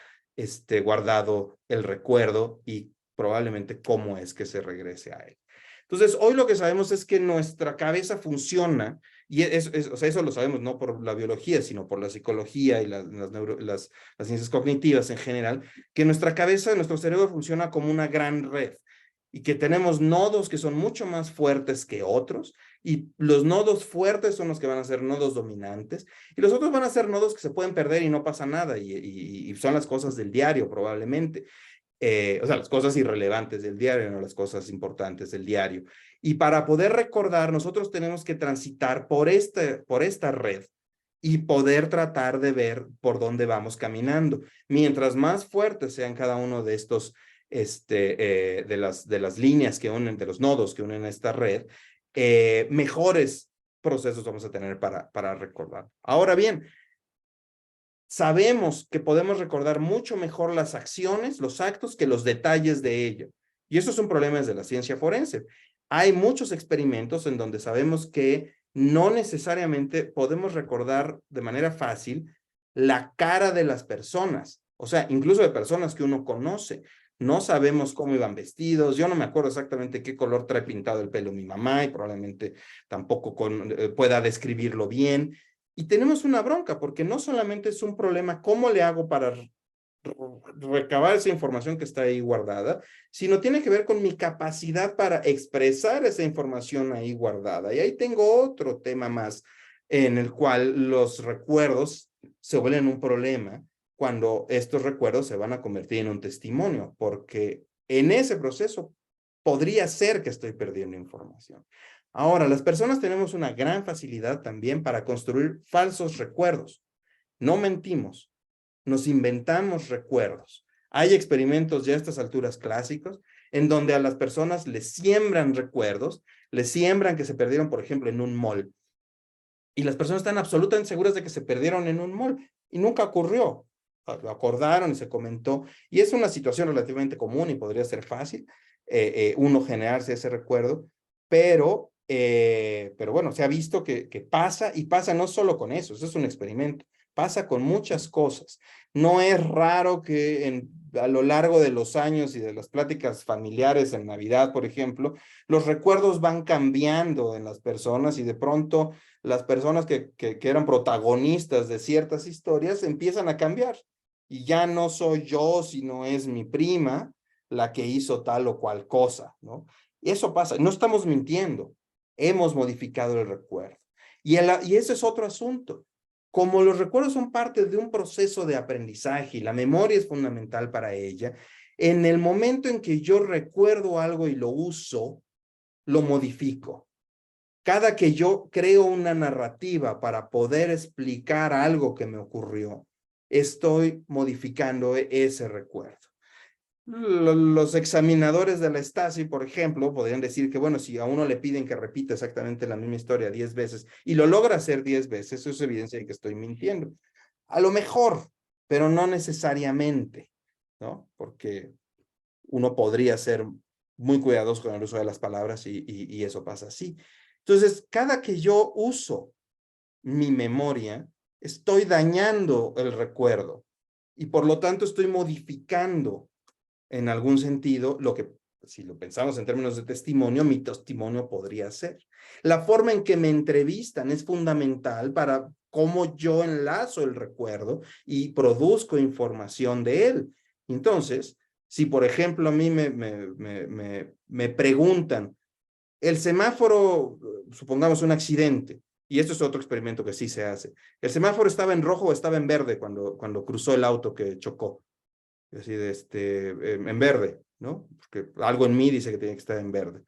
guardado el recuerdo y probablemente cómo es que se regrese a él. Entonces, hoy lo que sabemos es que nuestra cabeza funciona, y o sea, eso lo sabemos no por la biología, sino por la psicología y las ciencias cognitivas en general, que nuestra cabeza, nuestro cerebro funciona como una gran red, y que tenemos nodos que son mucho más fuertes que otros, y los nodos fuertes son los que van a ser nodos dominantes, y los otros van a ser nodos que se pueden perder y no pasa nada, y son las cosas del diario probablemente. O sea, las cosas irrelevantes del diario, no las cosas importantes del diario. Y para poder recordar, nosotros tenemos que transitar por esta red y poder tratar de ver por dónde vamos caminando. Mientras más fuertes sean cada uno de estos, de las líneas que unen, de los nodos que unen esta red, mejores procesos vamos a tener para recordar. Ahora bien, sabemos que podemos recordar mucho mejor las acciones, los actos, que los detalles de ello. Y eso es un problema desde la ciencia forense. Hay muchos experimentos en donde sabemos que no necesariamente podemos recordar de manera fácil la cara de las personas, o sea, incluso de personas que uno conoce. No sabemos cómo iban vestidos, yo no me acuerdo exactamente qué color trae pintado el pelo mi mamá y probablemente tampoco pueda describirlo bien. Y tenemos una bronca, porque no solamente es un problema cómo le hago para recabar esa información que está ahí guardada, sino tiene que ver con mi capacidad para expresar esa información ahí guardada. Y ahí tengo otro tema más en el cual los recuerdos se vuelven un problema cuando estos recuerdos se van a convertir en un testimonio, porque en ese proceso podría ser que estoy perdiendo información. Ahora, las personas tenemos una gran facilidad también para construir falsos recuerdos. No mentimos, nos inventamos recuerdos. Hay experimentos ya a estas alturas clásicos en donde a las personas les siembran recuerdos, les siembran que se perdieron, por ejemplo, en un mall. Y las personas están absolutamente seguras de que se perdieron en un mall y nunca ocurrió. Lo acordaron y se comentó. Y es una situación relativamente común y podría ser fácil uno generarse ese recuerdo, pero bueno, se ha visto que pasa, y pasa no solo con eso es un experimento, pasa con muchas cosas. No es raro que a lo largo de los años y de las pláticas familiares en Navidad, por ejemplo, los recuerdos van cambiando en las personas y de pronto las personas que eran protagonistas de ciertas historias empiezan a cambiar. Y ya no soy yo, sino es mi prima la que hizo tal o cual cosa, ¿no? Y eso pasa, no estamos mintiendo, hemos modificado el recuerdo. Y ese es otro asunto. Como los recuerdos son parte de un proceso de aprendizaje y la memoria es fundamental para ella, en el momento en que yo recuerdo algo y lo uso, lo modifico. Cada que yo creo una narrativa para poder explicar algo que me ocurrió, estoy modificando ese recuerdo. Los examinadores de la Stasi, por ejemplo, podrían decir que, bueno, si a uno le piden que repita exactamente la misma historia 10 veces y lo logra hacer 10 veces, eso es evidencia de que estoy mintiendo. A lo mejor, pero no necesariamente, ¿no? Porque uno podría ser muy cuidadoso con el uso de las palabras y eso pasa así. Entonces, cada que yo uso mi memoria, estoy dañando el recuerdo y por lo tanto estoy modificando en algún sentido lo que, si lo pensamos en términos de testimonio, mi testimonio podría ser. La forma en que me entrevistan es fundamental para cómo yo enlazo el recuerdo y produzco información de él. Entonces, si por ejemplo a mí me preguntan, el semáforo, supongamos un accidente, y esto es otro experimento que sí se hace. El semáforo estaba en rojo o estaba en verde cuando cruzó el auto que chocó. Es decir, en verde, ¿no? Porque algo en mí dice que tiene que estar en verde.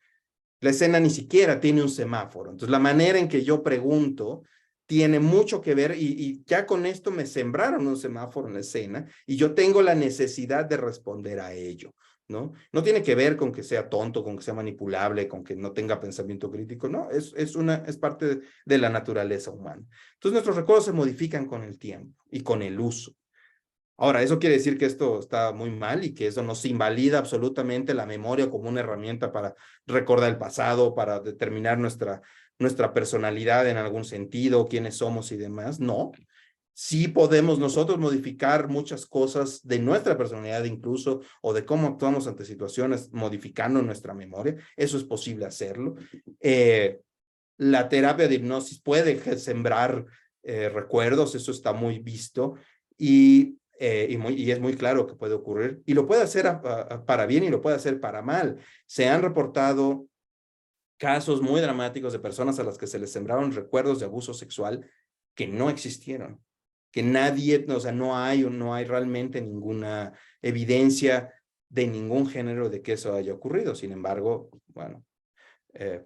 La escena ni siquiera tiene un semáforo. Entonces, la manera en que yo pregunto tiene mucho que ver y ya con esto me sembraron un semáforo en la escena y yo tengo la necesidad de responder a ello, ¿no? No tiene que ver con que sea tonto, con que sea manipulable, con que no tenga pensamiento crítico, no, es parte de la naturaleza humana. Entonces, nuestros recuerdos se modifican con el tiempo y con el uso. Ahora, eso quiere decir que esto está muy mal y que eso nos invalida absolutamente la memoria como una herramienta para recordar el pasado, para determinar nuestra personalidad en algún sentido, quiénes somos y demás. No, sí podemos nosotros modificar muchas cosas de nuestra personalidad incluso, o de cómo actuamos ante situaciones, modificando nuestra memoria. Eso es posible hacerlo. La terapia de hipnosis puede sembrar recuerdos, eso está muy visto. Y es muy claro que puede ocurrir, y lo puede hacer para bien y lo puede hacer para mal. Se han reportado casos muy dramáticos de personas a las que se les sembraron recuerdos de abuso sexual que no existieron, que nadie, o sea, no hay realmente ninguna evidencia de ningún género de que eso haya ocurrido. Sin embargo, bueno,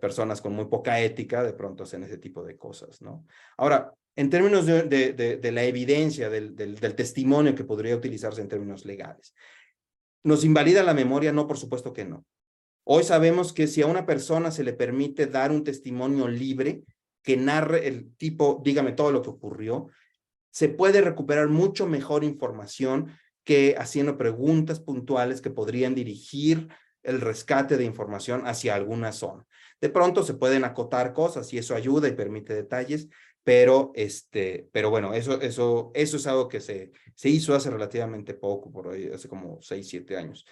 personas con muy poca ética de pronto hacen ese tipo de cosas, ¿no? Ahora, en términos de la evidencia, del testimonio que podría utilizarse en términos legales, ¿nos invalida la memoria? No, por supuesto que no. Hoy sabemos que si a una persona se le permite dar un testimonio libre, que narre el tipo, dígame todo lo que ocurrió, se puede recuperar mucho mejor información que haciendo preguntas puntuales que podrían dirigir el rescate de información hacia alguna zona. De pronto se pueden acotar cosas y eso ayuda y permite detalles, pero bueno, eso es algo que se hizo hace relativamente poco, por ahí, hace como 6, 7 años.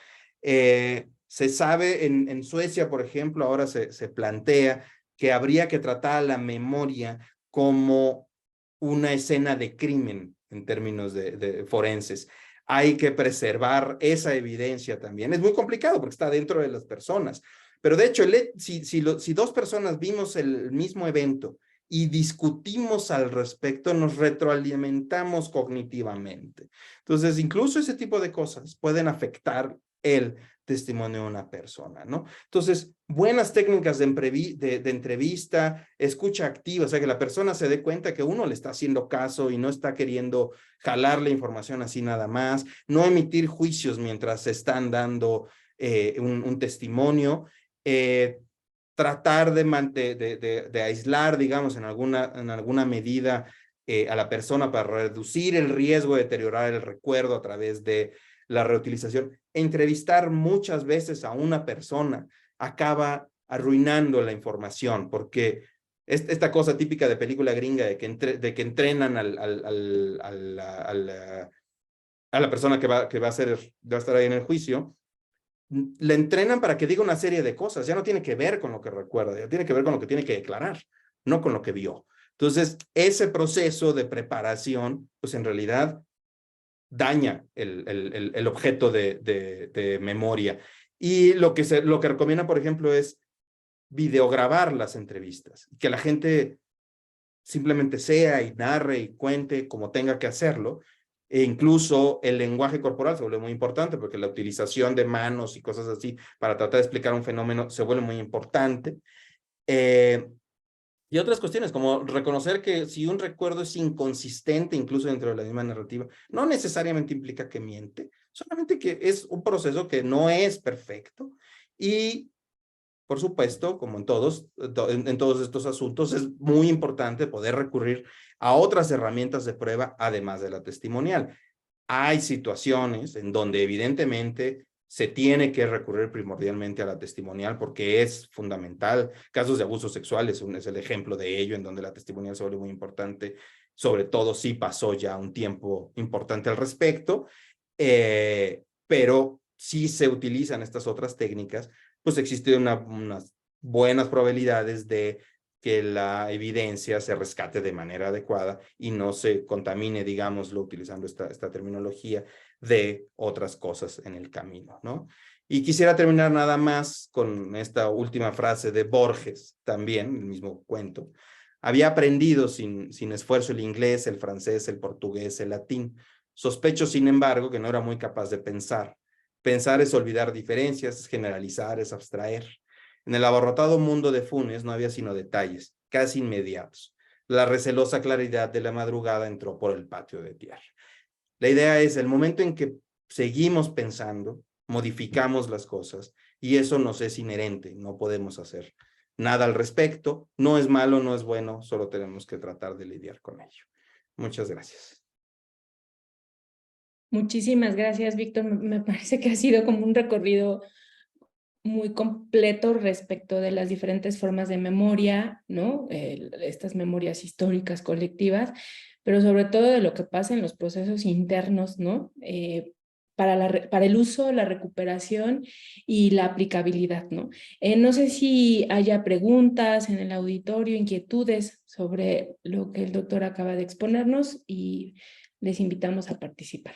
Se sabe en Suecia, por ejemplo, ahora se plantea que habría que tratar la memoria como una escena de crimen en términos de forenses. Hay que preservar esa evidencia también. Es muy complicado porque está dentro de las personas. Pero de hecho, si dos personas vimos el mismo evento y discutimos al respecto, nos retroalimentamos cognitivamente. Entonces, incluso ese tipo de cosas pueden afectar el testimonio de una persona, ¿no? Entonces, buenas técnicas de entrevista, escucha activa, o sea, que la persona se dé cuenta que uno le está haciendo caso y no está queriendo jalar la información así nada más, no emitir juicios mientras se están dando un testimonio, tratar de aislar, digamos, en alguna medida a la persona para reducir el riesgo de deteriorar el recuerdo a través de la reutilización. Entrevistar muchas veces a una persona acaba arruinando la información, porque esta cosa típica de película gringa de que entrenan a la persona que va a estar ahí en el juicio, le entrenan para que diga una serie de cosas, ya no tiene que ver con lo que recuerda, ya tiene que ver con lo que tiene que declarar, no con lo que vio. Entonces, ese proceso de preparación, pues en realidad daña el objeto de memoria. Y lo que recomienda, por ejemplo, es videograbar las entrevistas, que la gente simplemente sea y narre y cuente como tenga que hacerlo. E incluso el lenguaje corporal se vuelve muy importante porque la utilización de manos y cosas así para tratar de explicar un fenómeno se vuelve muy importante. Y otras cuestiones, como reconocer que si un recuerdo es inconsistente, incluso dentro de la misma narrativa, no necesariamente implica que miente, solamente que es un proceso que no es perfecto. Y, por supuesto, como en todos estos asuntos, es muy importante poder recurrir a otras herramientas de prueba, además de la testimonial. Hay situaciones en donde evidentemente se tiene que recurrir primordialmente a la testimonial porque es fundamental. Casos de abuso sexual es el ejemplo de ello, en donde la testimonial se vuelve muy importante, sobre todo si pasó ya un tiempo importante al respecto, pero si se utilizan estas otras técnicas, pues existen unas buenas probabilidades de que la evidencia se rescate de manera adecuada y no se contamine, digámoslo, utilizando esta terminología, de otras cosas en el camino, ¿no? Y quisiera terminar nada más con esta última frase de Borges, también, el mismo cuento, Había aprendido sin esfuerzo el inglés, el francés, el portugués, el latín. Sospecho, sin embargo, que no era muy capaz de pensar. Pensar es olvidar diferencias, es generalizar, es abstraer. En el abarrotado mundo de Funes no había sino detalles, casi inmediatos. La recelosa claridad de la madrugada entró por el patio de tierra. La idea es el momento en que seguimos pensando, modificamos las cosas, y eso nos es inherente, no podemos hacer nada al respecto, no es malo, no es bueno, solo tenemos que tratar de lidiar con ello. Muchas gracias. Muchísimas gracias, Víctor. Me parece que ha sido como un recorrido muy completo respecto de las diferentes formas de memoria, ¿no? Estas memorias históricas colectivas, pero sobre todo de lo que pasa en los procesos internos, ¿no? Para el uso, la recuperación y la aplicabilidad, ¿no? No sé si haya preguntas en el auditorio, inquietudes sobre lo que el doctor acaba de exponernos y les invitamos a participar.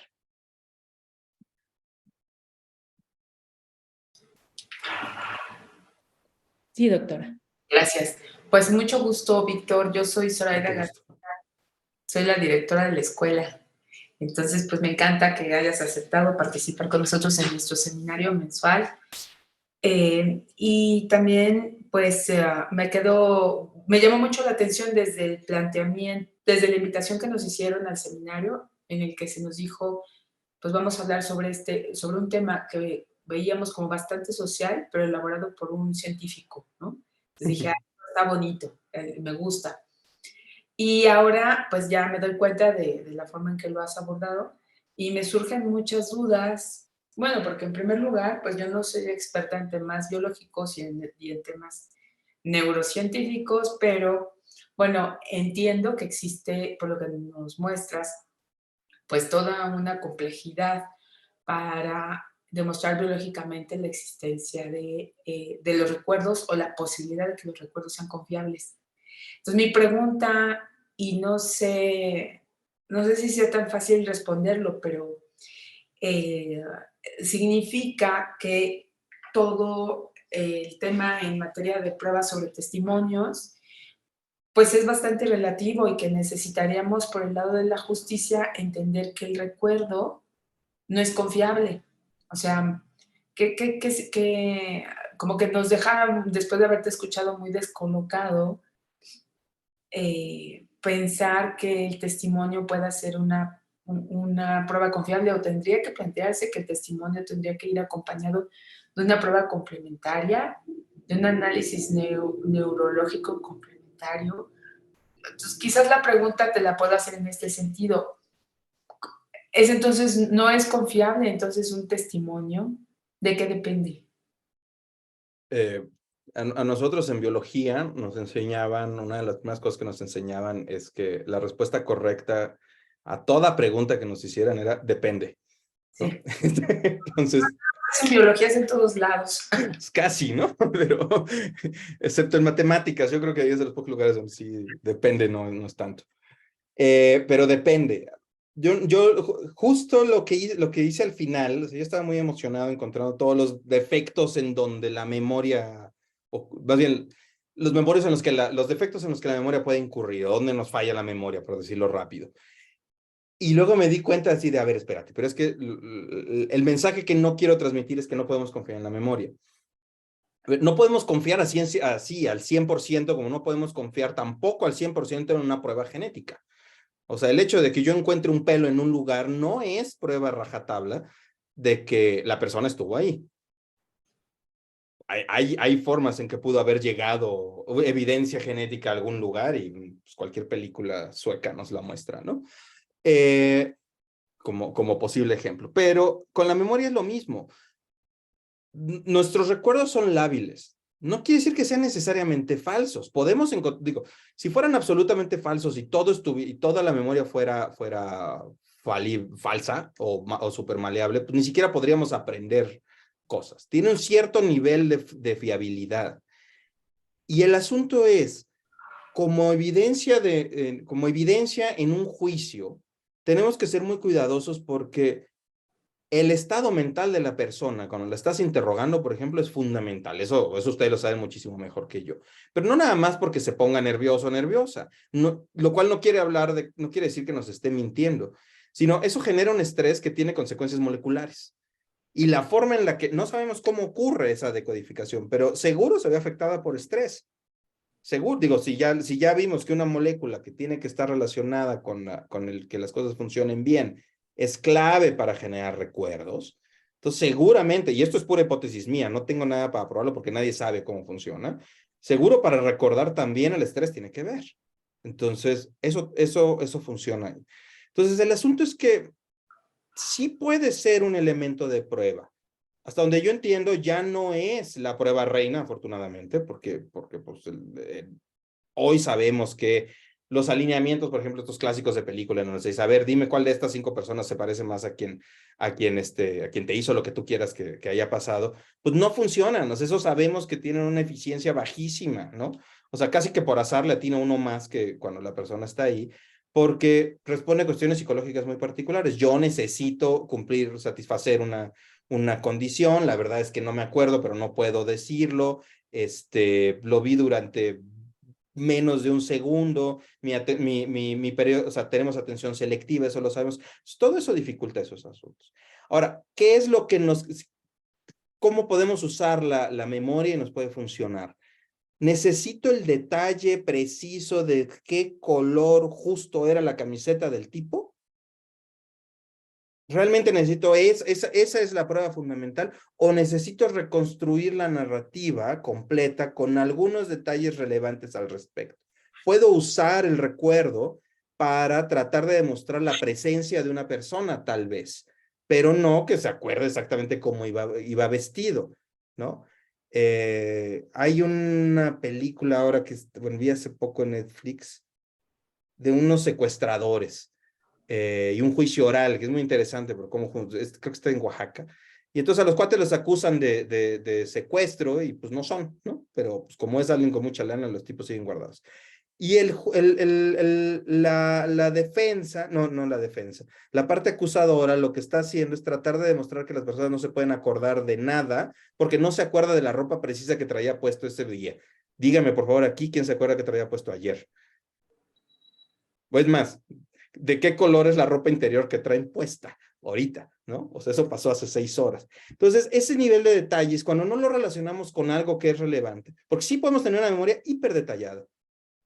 Sí, doctora. Gracias. Pues mucho gusto, Víctor. Yo soy Zoraida García, soy la directora de la escuela. Entonces, pues me encanta que hayas aceptado participar con nosotros en nuestro seminario mensual. Y también, pues, me llamó mucho la atención desde el planteamiento, desde la invitación que nos hicieron al seminario, en el que se nos dijo, pues vamos a hablar sobre un tema que veíamos como bastante social, pero elaborado por un científico, ¿no? Entonces dije, está bonito, me gusta. Y ahora, pues ya me doy cuenta de la forma en que lo has abordado y me surgen muchas dudas. Bueno, porque en primer lugar, pues yo no soy experta en temas biológicos y en temas neurocientíficos, pero bueno, entiendo que existe, por lo que nos muestras, pues toda una complejidad para demostrar biológicamente la existencia de los recuerdos o la posibilidad de que los recuerdos sean confiables. Entonces mi pregunta, y no sé si sea tan fácil responderlo, pero significa que todo el tema en materia de pruebas sobre testimonios, pues es bastante relativo y que necesitaríamos por el lado de la justicia entender que el recuerdo no es confiable. O sea, que como que nos deja, después de haberte escuchado muy descolocado, pensar que el testimonio pueda ser una prueba confiable, o tendría que plantearse que el testimonio tendría que ir acompañado de una prueba complementaria, de un análisis neurológico complementario. Entonces, quizás la pregunta te la puedo hacer en este sentido. ¿Es entonces, no es confiable entonces un testimonio? ¿De qué depende? A nosotros en biología nos enseñaban, una de las primeras cosas que nos enseñaban es que la respuesta correcta a toda pregunta que nos hicieran era depende, ¿no? Sí. Entonces, En biología es en todos lados. es casi, ¿no? Pero, excepto en matemáticas, yo creo que ahí es de los pocos lugares donde sí depende, no es tanto. Pero depende. Yo justo lo que hice al final, o sea, yo estaba muy emocionado encontrando todos los defectos en donde la memoria, o más bien, los defectos en los que la memoria puede incurrir, o donde nos falla la memoria, por decirlo rápido. Y luego me di cuenta así de, a ver, espérate, pero es que el mensaje que no quiero transmitir es que no podemos confiar en la memoria. No podemos confiar así al 100%, como no podemos confiar tampoco al 100% en una prueba genética. O sea, el hecho de que yo encuentre un pelo en un lugar no es prueba rajatabla de que la persona estuvo ahí. Hay formas en que pudo haber llegado evidencia genética a algún lugar y pues, cualquier película sueca nos la muestra, ¿no? Como posible ejemplo. Pero con la memoria es lo mismo. Nuestros recuerdos son lábiles. No quiere decir que sean necesariamente falsos. Podemos digo, si fueran absolutamente falsos y toda la memoria fuera falsa o súper maleable, pues ni siquiera podríamos aprender cosas. Tiene un cierto nivel de fiabilidad. Y el asunto es, como evidencia en un juicio, tenemos que ser muy cuidadosos porque El estado mental de la persona, cuando la estás interrogando, por ejemplo, es fundamental. Eso ustedes lo saben muchísimo mejor que yo. Pero no nada más porque se ponga nervioso o nerviosa, no, lo cual no quiere decir que nos esté mintiendo, sino eso genera un estrés que tiene consecuencias moleculares. Y la forma en la que, no sabemos cómo ocurre esa decodificación, pero seguro se ve afectada por estrés. Seguro, digo, si ya vimos que una molécula que tiene que estar relacionada con el que las cosas funcionen bien es clave para generar recuerdos, entonces seguramente, y esto es pura hipótesis mía, no tengo nada para probarlo porque nadie sabe cómo funciona, seguro para recordar también el estrés tiene que ver. Entonces, eso funciona. Entonces, el asunto es que sí puede ser un elemento de prueba. Hasta donde yo entiendo, ya no es la prueba reina, afortunadamente, porque pues, hoy sabemos que los alineamientos, por ejemplo, estos clásicos de película, no sé, a ver, dime cuál de estas 5 personas se parece más a quien te hizo lo que tú quieras que haya pasado, pues no funcionan, o sea, eso sabemos que tienen una eficiencia bajísima, ¿no? O sea, casi que por azar le atina uno más que cuando la persona está ahí, porque responde a cuestiones psicológicas muy particulares. Yo necesito cumplir, satisfacer una condición, la verdad es que no me acuerdo, pero no puedo decirlo, lo vi durante menos de un segundo, mi periodo, o sea, tenemos atención selectiva, eso lo sabemos. Todo eso dificulta esos asuntos. Ahora, ¿qué es lo que cómo podemos usar la memoria y nos puede funcionar? Necesito el detalle preciso de qué color justo era la camiseta del tipo. ¿Realmente necesito esa es la prueba fundamental? ¿O necesito reconstruir la narrativa completa con algunos detalles relevantes al respecto? Puedo usar el recuerdo para tratar de demostrar la presencia de una persona, tal vez, pero no que se acuerde exactamente cómo iba vestido, ¿no? Hay una película ahora que vi hace poco en Netflix de unos secuestradores y un juicio oral, que es muy interesante, pero creo que está en Oaxaca. Y entonces a los cuates los acusan de secuestro y pues no son, ¿no? Pero pues como es alguien con mucha lana, los tipos siguen guardados. Y la defensa, no la defensa, la parte acusadora lo que está haciendo es tratar de demostrar que las personas no se pueden acordar de nada porque no se acuerda de la ropa precisa que traía puesto ese día. Dígame, por favor, aquí, ¿quién se acuerda que traía puesto ayer? O es más, ¿de qué color es la ropa interior que traen puesta ahorita? ¿No? O sea, eso pasó hace 6 horas. Entonces, ese nivel de detalles, cuando no lo relacionamos con algo que es relevante, porque sí podemos tener una memoria hiper detallada,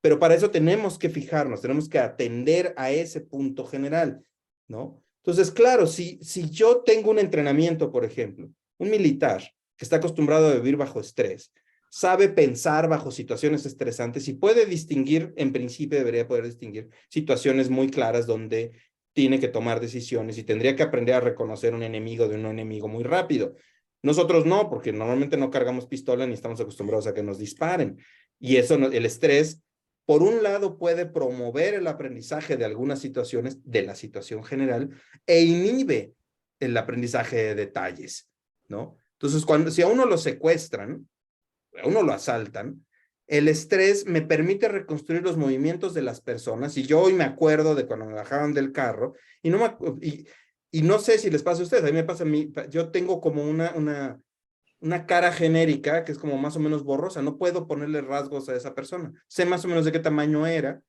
pero para eso tenemos que fijarnos, tenemos que atender a ese punto general, ¿no? Entonces, claro, si yo tengo un entrenamiento, por ejemplo, un militar que está acostumbrado a vivir bajo estrés, sabe pensar bajo situaciones estresantes y puede distinguir, en principio debería poder distinguir situaciones muy claras donde tiene que tomar decisiones y tendría que aprender a reconocer un enemigo de un enemigo muy rápido. Nosotros no, porque normalmente no cargamos pistola ni estamos acostumbrados a que nos disparen. Y eso, el estrés, por un lado, puede promover el aprendizaje de algunas situaciones, de la situación general, e inhibe el aprendizaje de detalles, ¿no? Entonces, si a uno lo secuestran, a uno lo asaltan, el estrés me permite reconstruir los movimientos de las personas y yo hoy me acuerdo de cuando me bajaron del carro y no sé si les pasa a ustedes, a mí me pasa yo tengo como una cara genérica que es como más o menos borrosa, no puedo ponerle rasgos a esa persona, sé más o menos de qué tamaño era,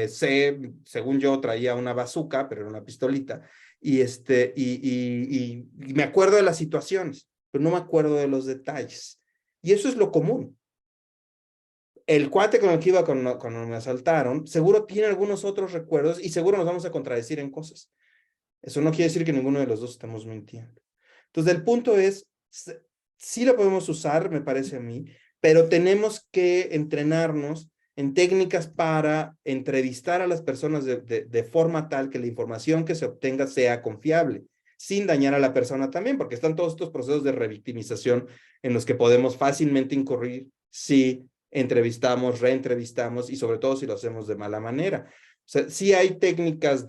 según yo traía una bazooka, pero era una pistolita, y me acuerdo de las situaciones, pero no me acuerdo de los detalles. Y eso es lo común. El cuate con el que iba cuando me asaltaron, seguro tiene algunos otros recuerdos y seguro nos vamos a contradecir en cosas. Eso no quiere decir que ninguno de los dos estamos mintiendo. Entonces, el punto es, sí lo podemos usar, me parece a mí, pero tenemos que entrenarnos en técnicas para entrevistar a las personas de forma tal que la información que se obtenga sea confiable, sin dañar a la persona también, porque están todos estos procesos de revictimización en los que podemos fácilmente incurrir si entrevistamos, reentrevistamos y sobre todo si lo hacemos de mala manera. O sea, sí hay técnicas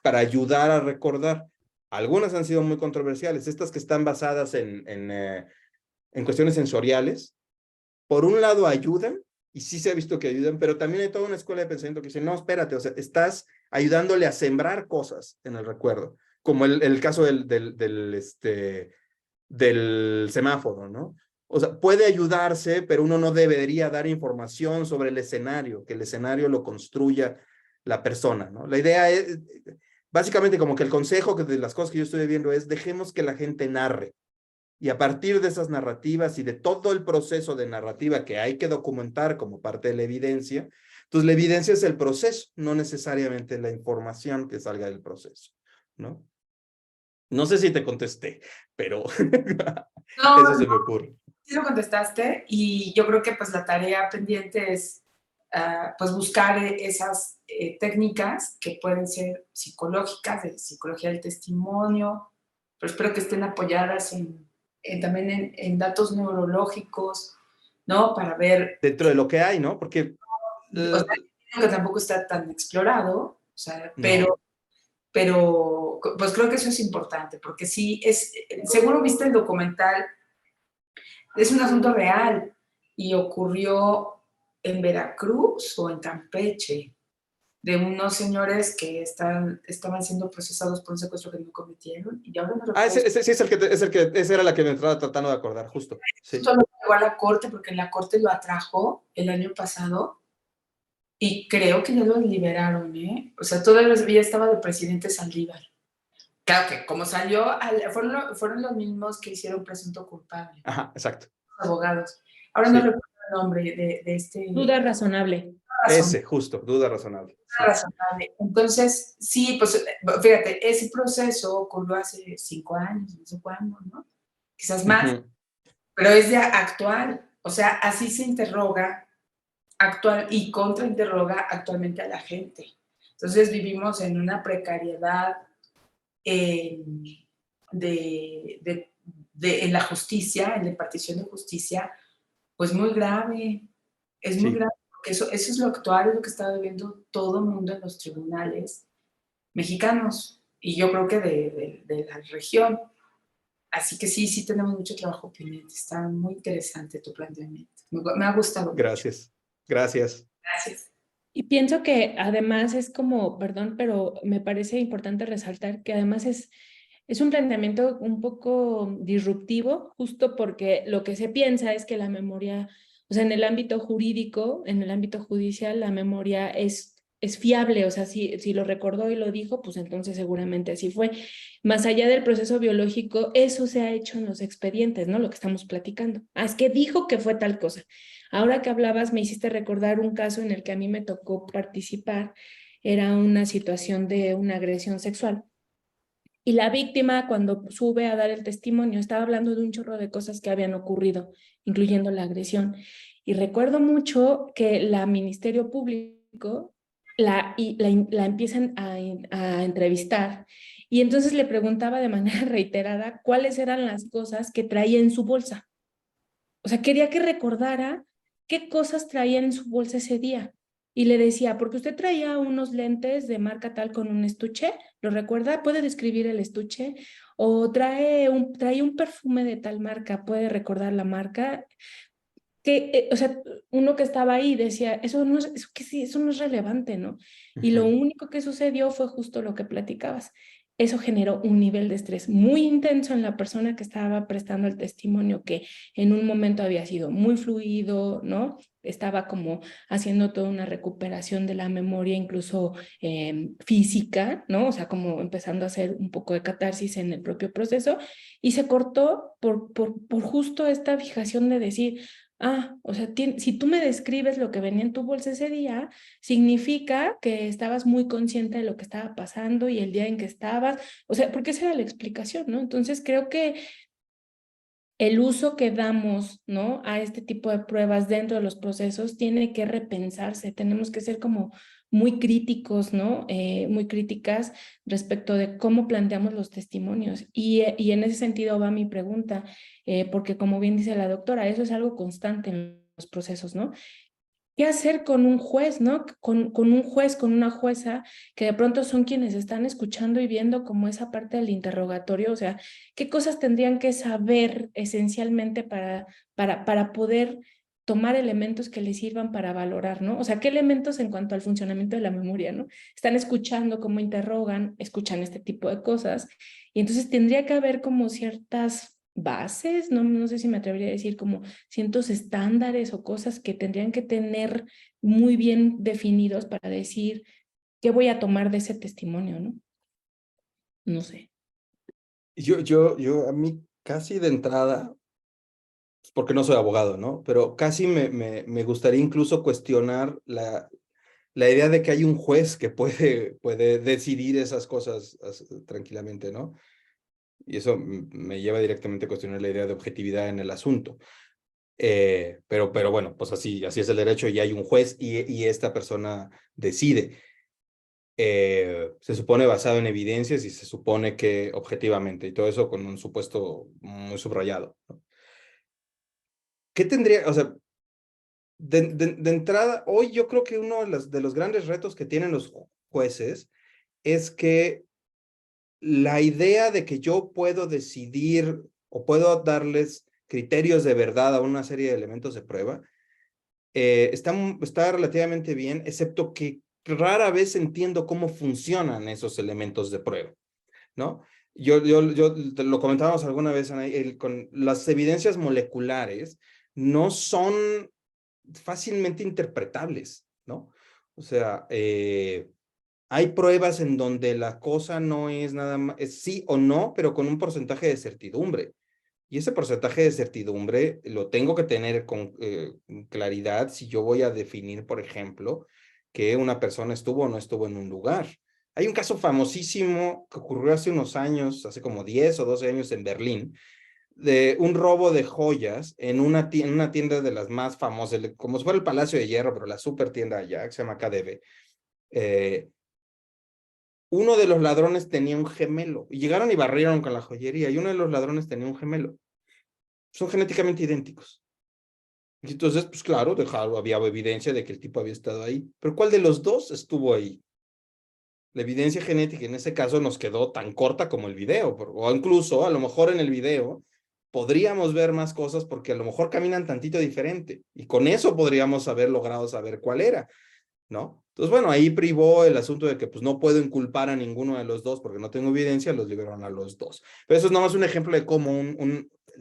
para ayudar a recordar. Algunas han sido muy controversiales. Estas que están basadas en cuestiones sensoriales, por un lado ayudan, y sí se ha visto que ayudan, pero también hay toda una escuela de pensamiento que dice, no, espérate, o sea, estás ayudándole a sembrar cosas en el recuerdo, como el caso del semáforo, ¿no? O sea, puede ayudarse, pero uno no debería dar información sobre el escenario, que el escenario lo construya la persona, ¿no? La idea es, básicamente como que el consejo de las cosas que yo estoy viendo es dejemos que la gente narre. Y a partir de esas narrativas y de todo el proceso de narrativa que hay que documentar como parte de la evidencia, entonces la evidencia es el proceso, no necesariamente la información que salga del proceso, ¿no? No sé si te contesté, pero No, eso se me ocurre. sí lo contestaste y yo creo que pues la tarea pendiente es pues buscar esas técnicas que pueden ser psicológicas, de psicología del testimonio, pero espero que estén apoyadas también en datos neurológicos, ¿no? Para ver, Dentro de lo que hay, ¿no? Porque o sea, que tampoco está tan explorado, o sea, no. pero pues creo que eso es importante, porque sí, seguro viste el documental, es un asunto real y ocurrió en Veracruz o en Campeche, de unos señores que estaban siendo procesados por un secuestro que no cometieron y ahora no Ah, recuerdo. sí, esa era la que me estaba tratando de acordar, justo. Sí. Solo llegó a la corte porque en la corte lo atrajo el año pasado y creo que ya lo liberaron, ¿eh? O sea, todavía estaba de presidente Saldívar. Claro que como salió, fueron los mismos que hicieron presunto culpable, Ajá, exacto. los abogados. Ahora no Sí. recuerdo el nombre de este. Duda razonable. Ese, justo, duda razonable. Sí. Razonable. Entonces, sí, pues fíjate, ese proceso ocurrió hace 5 años, no sé cuándo, ¿no? Quizás más, pero es ya actual. O sea, así se interroga actual y contrainterroga actualmente a la gente. Entonces vivimos en una precariedad en la justicia, en la impartición de justicia, pues muy grave. Es muy Sí. grave, porque eso es lo actual, es lo que está viviendo todo el mundo en los tribunales mexicanos y yo creo que de la región. Así que sí tenemos mucho trabajo pendiente. Está muy interesante tu planteamiento. Me ha gustado mucho. Gracias. Gracias. Gracias. Y pienso que además es como, perdón, pero me parece importante resaltar que además es un planteamiento un poco disruptivo, justo porque lo que se piensa es que la memoria, o sea, en el ámbito jurídico, en el ámbito judicial, la memoria es fiable, o sea, si lo recordó y lo dijo, pues entonces seguramente así fue. Más allá del proceso biológico, eso se ha hecho en los expedientes, ¿no? Lo que estamos platicando. Ah, es que dijo que fue tal cosa. Ahora que hablabas, me hiciste recordar un caso en el que a mí me tocó participar. Era una situación de una agresión sexual. Y la víctima, cuando sube a dar el testimonio, estaba hablando de un chorro de cosas que habían ocurrido, incluyendo la agresión. Y recuerdo mucho que la Ministerio Público la empiezan a entrevistar. Y entonces le preguntaba de manera reiterada cuáles eran las cosas que traía en su bolsa. O sea, quería que recordara qué cosas traía en su bolsa ese día. Y le decía, porque usted traía unos lentes de marca tal con un estuche, ¿lo recuerda? ¿Puede describir el estuche? O trae un perfume de tal marca, ¿puede recordar la marca? O sea, uno que estaba ahí decía, eso no es, eso no es relevante, ¿no? Y lo único que sucedió fue justo lo que platicabas. Eso generó un nivel de estrés muy intenso en la persona que estaba prestando el testimonio, que en un momento había sido muy fluido, ¿no? Estaba como haciendo toda una recuperación de la memoria, incluso física, ¿no? O sea, como empezando a hacer un poco de catarsis en el propio proceso, y se cortó por justo esta fijación de decir, o sea, si tú me describes lo que venía en tu bolsa ese día, significa que estabas muy consciente de lo que estaba pasando y el día en que estabas, o sea, porque esa era la explicación, ¿no? Entonces creo que el uso que damos, ¿no? A este tipo de pruebas dentro de los procesos tiene que repensarse, tenemos que ser como muy críticos, ¿no? Muy críticas respecto de cómo planteamos los testimonios. Y en ese sentido va mi pregunta, porque como bien dice la doctora, eso es algo constante en los procesos, ¿no? ¿Qué hacer con un juez, ¿no? Con un juez, con una jueza, que de pronto son quienes están escuchando y viendo como esa parte del interrogatorio? O sea, ¿qué cosas tendrían que saber esencialmente para poder tomar elementos que les sirvan para valorar, ¿no? O sea, ¿qué elementos en cuanto al funcionamiento de la memoria, ¿no? Están escuchando cómo interrogan, escuchan este tipo de cosas, y entonces tendría que haber como ciertas bases, no sé si me atrevería a decir como ciertos estándares o cosas que tendrían que tener muy bien definidos para decir qué voy a tomar de ese testimonio, ¿no? No sé. A mí casi de entrada, porque no soy abogado, ¿no? Pero casi me gustaría incluso cuestionar la idea de que hay un juez que puede decidir esas cosas tranquilamente, ¿no? Y eso me lleva directamente a cuestionar la idea de objetividad en el asunto. Pero bueno, pues así es el derecho y hay un juez y esta persona decide. Se supone basado en evidencias y se supone que objetivamente, y todo eso con un supuesto muy subrayado, ¿no? ¿Qué tendría, o sea, de entrada, hoy yo creo que uno de los grandes retos que tienen los jueces es que la idea de que yo puedo decidir o puedo darles criterios de verdad a una serie de elementos de prueba, está relativamente bien, excepto que rara vez entiendo cómo funcionan esos elementos de prueba, ¿no? Lo comentábamos alguna vez, Ana, con las evidencias moleculares no son fácilmente interpretables, ¿no? O sea, hay pruebas en donde la cosa no es nada más, es sí o no, pero con un porcentaje de certidumbre. Y ese porcentaje de certidumbre lo tengo que tener con claridad si yo voy a definir, por ejemplo, que una persona estuvo o no estuvo en un lugar. Hay un caso famosísimo que ocurrió hace unos años, hace como 10 o 12 años en Berlín, de un robo de joyas en una tienda de las más famosas, como si fuera el Palacio de Hierro, pero la super tienda allá, que se llama KDV. Uno de los ladrones tenía un gemelo, y llegaron y barrieron con la joyería, y uno de los ladrones tenía un gemelo. Son genéticamente idénticos. Y entonces, pues claro, había evidencia de que el tipo había estado ahí. Pero ¿cuál de los dos estuvo ahí? La evidencia genética en ese caso nos quedó tan corta como el video, o incluso a lo mejor en el video podríamos ver más cosas porque a lo mejor caminan tantito diferente y con eso podríamos haber logrado saber cuál era, ¿no? Entonces, bueno, ahí privó el asunto de que pues no puedo inculpar a ninguno de los dos porque no tengo evidencia, los liberaron a los dos. Pero eso es nomás un ejemplo de cómo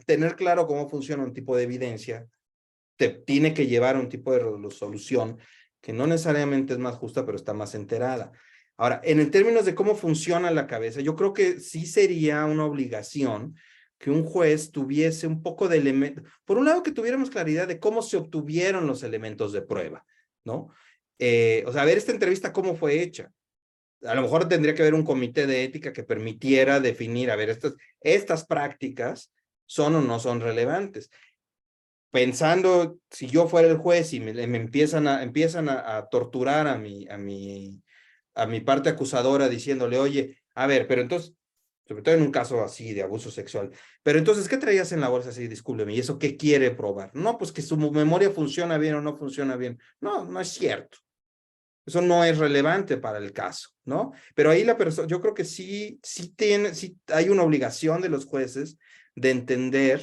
tener claro cómo funciona un tipo de evidencia te tiene que llevar a un tipo de solución que no necesariamente es más justa, pero está más enterada. Ahora, en términos de cómo funciona la cabeza, yo creo que sí sería una obligación que un juez tuviese un poco de elementos, por un lado que tuviéramos claridad de cómo se obtuvieron los elementos de prueba, ¿no? O sea, a ver esta entrevista cómo fue hecha. A lo mejor tendría que haber un comité de ética que permitiera definir, a ver, estas prácticas son o no son relevantes. Pensando, si yo fuera el juez y me empiezan a torturar a mi parte acusadora diciéndole, oye, a ver, pero entonces, sobre todo en un caso así de abuso sexual, pero entonces, ¿qué traías en la bolsa? Así, discúlpeme, ¿y eso qué quiere probar? No, pues que su memoria funciona bien o no funciona bien. No, no es cierto. Eso no es relevante para el caso, ¿no? Pero ahí la persona, yo creo que sí hay una obligación de los jueces de entender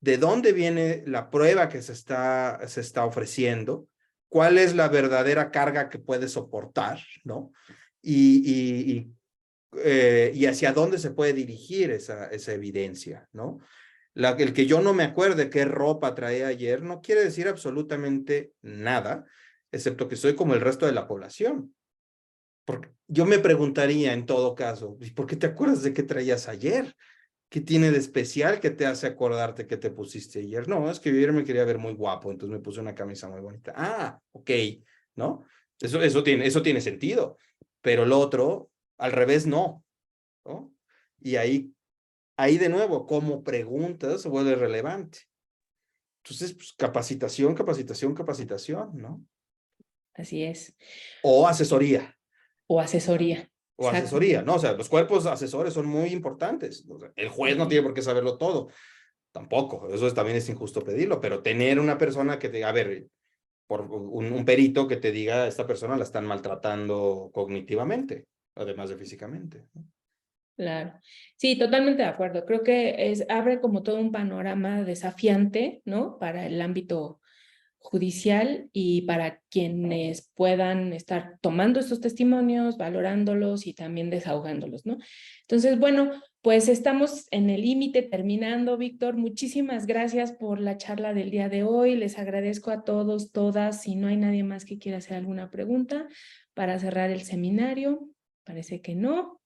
de dónde viene la prueba que se está ofreciendo, cuál es la verdadera carga que puede soportar, ¿no? Y hacia dónde se puede dirigir esa evidencia, ¿no? El que yo no me acuerde qué ropa traía ayer no quiere decir absolutamente nada, excepto que soy como el resto de la población. Porque yo me preguntaría en todo caso, ¿por qué te acuerdas de qué traías ayer? ¿Qué tiene de especial que te hace acordarte que te pusiste ayer? No, es que ayer me quería ver muy guapo, entonces me puse una camisa muy bonita. Ah, ok, ¿no? Eso tiene sentido, pero lo otro, al revés, no, ¿no? Y ahí de nuevo, como preguntas se vuelve relevante. Entonces, pues, capacitación, ¿no? Así es. O asesoría. O asesoría. O asesoría, ¿no? O sea, los cuerpos asesores son muy importantes. O sea, el juez no tiene por qué saberlo todo. Tampoco, también es injusto pedirlo, pero tener una persona que te diga, a ver, por un perito que te diga, esta persona la están maltratando cognitivamente, además de físicamente, ¿no? Claro. Sí, totalmente de acuerdo. Creo que abre como todo un panorama desafiante, ¿no? Para el ámbito judicial y para quienes puedan estar tomando estos testimonios, valorándolos y también desahogándolos, ¿no? Entonces, bueno, pues estamos en el límite terminando, Víctor. Muchísimas gracias por la charla del día de hoy. Les agradezco a todos, todas. Si no hay nadie más que quiera hacer alguna pregunta para cerrar el seminario, parece que no.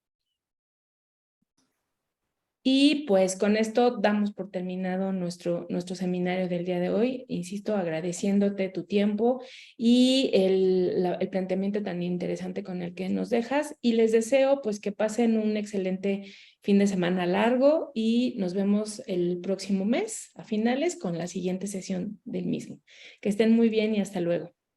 Y pues con esto damos por terminado nuestro seminario del día de hoy. Insisto, agradeciéndote tu tiempo y el planteamiento tan interesante con el que nos dejas. Y les deseo pues que pasen un excelente fin de semana largo y nos vemos el próximo mes a finales con la siguiente sesión del mismo. Que estén muy bien y hasta luego.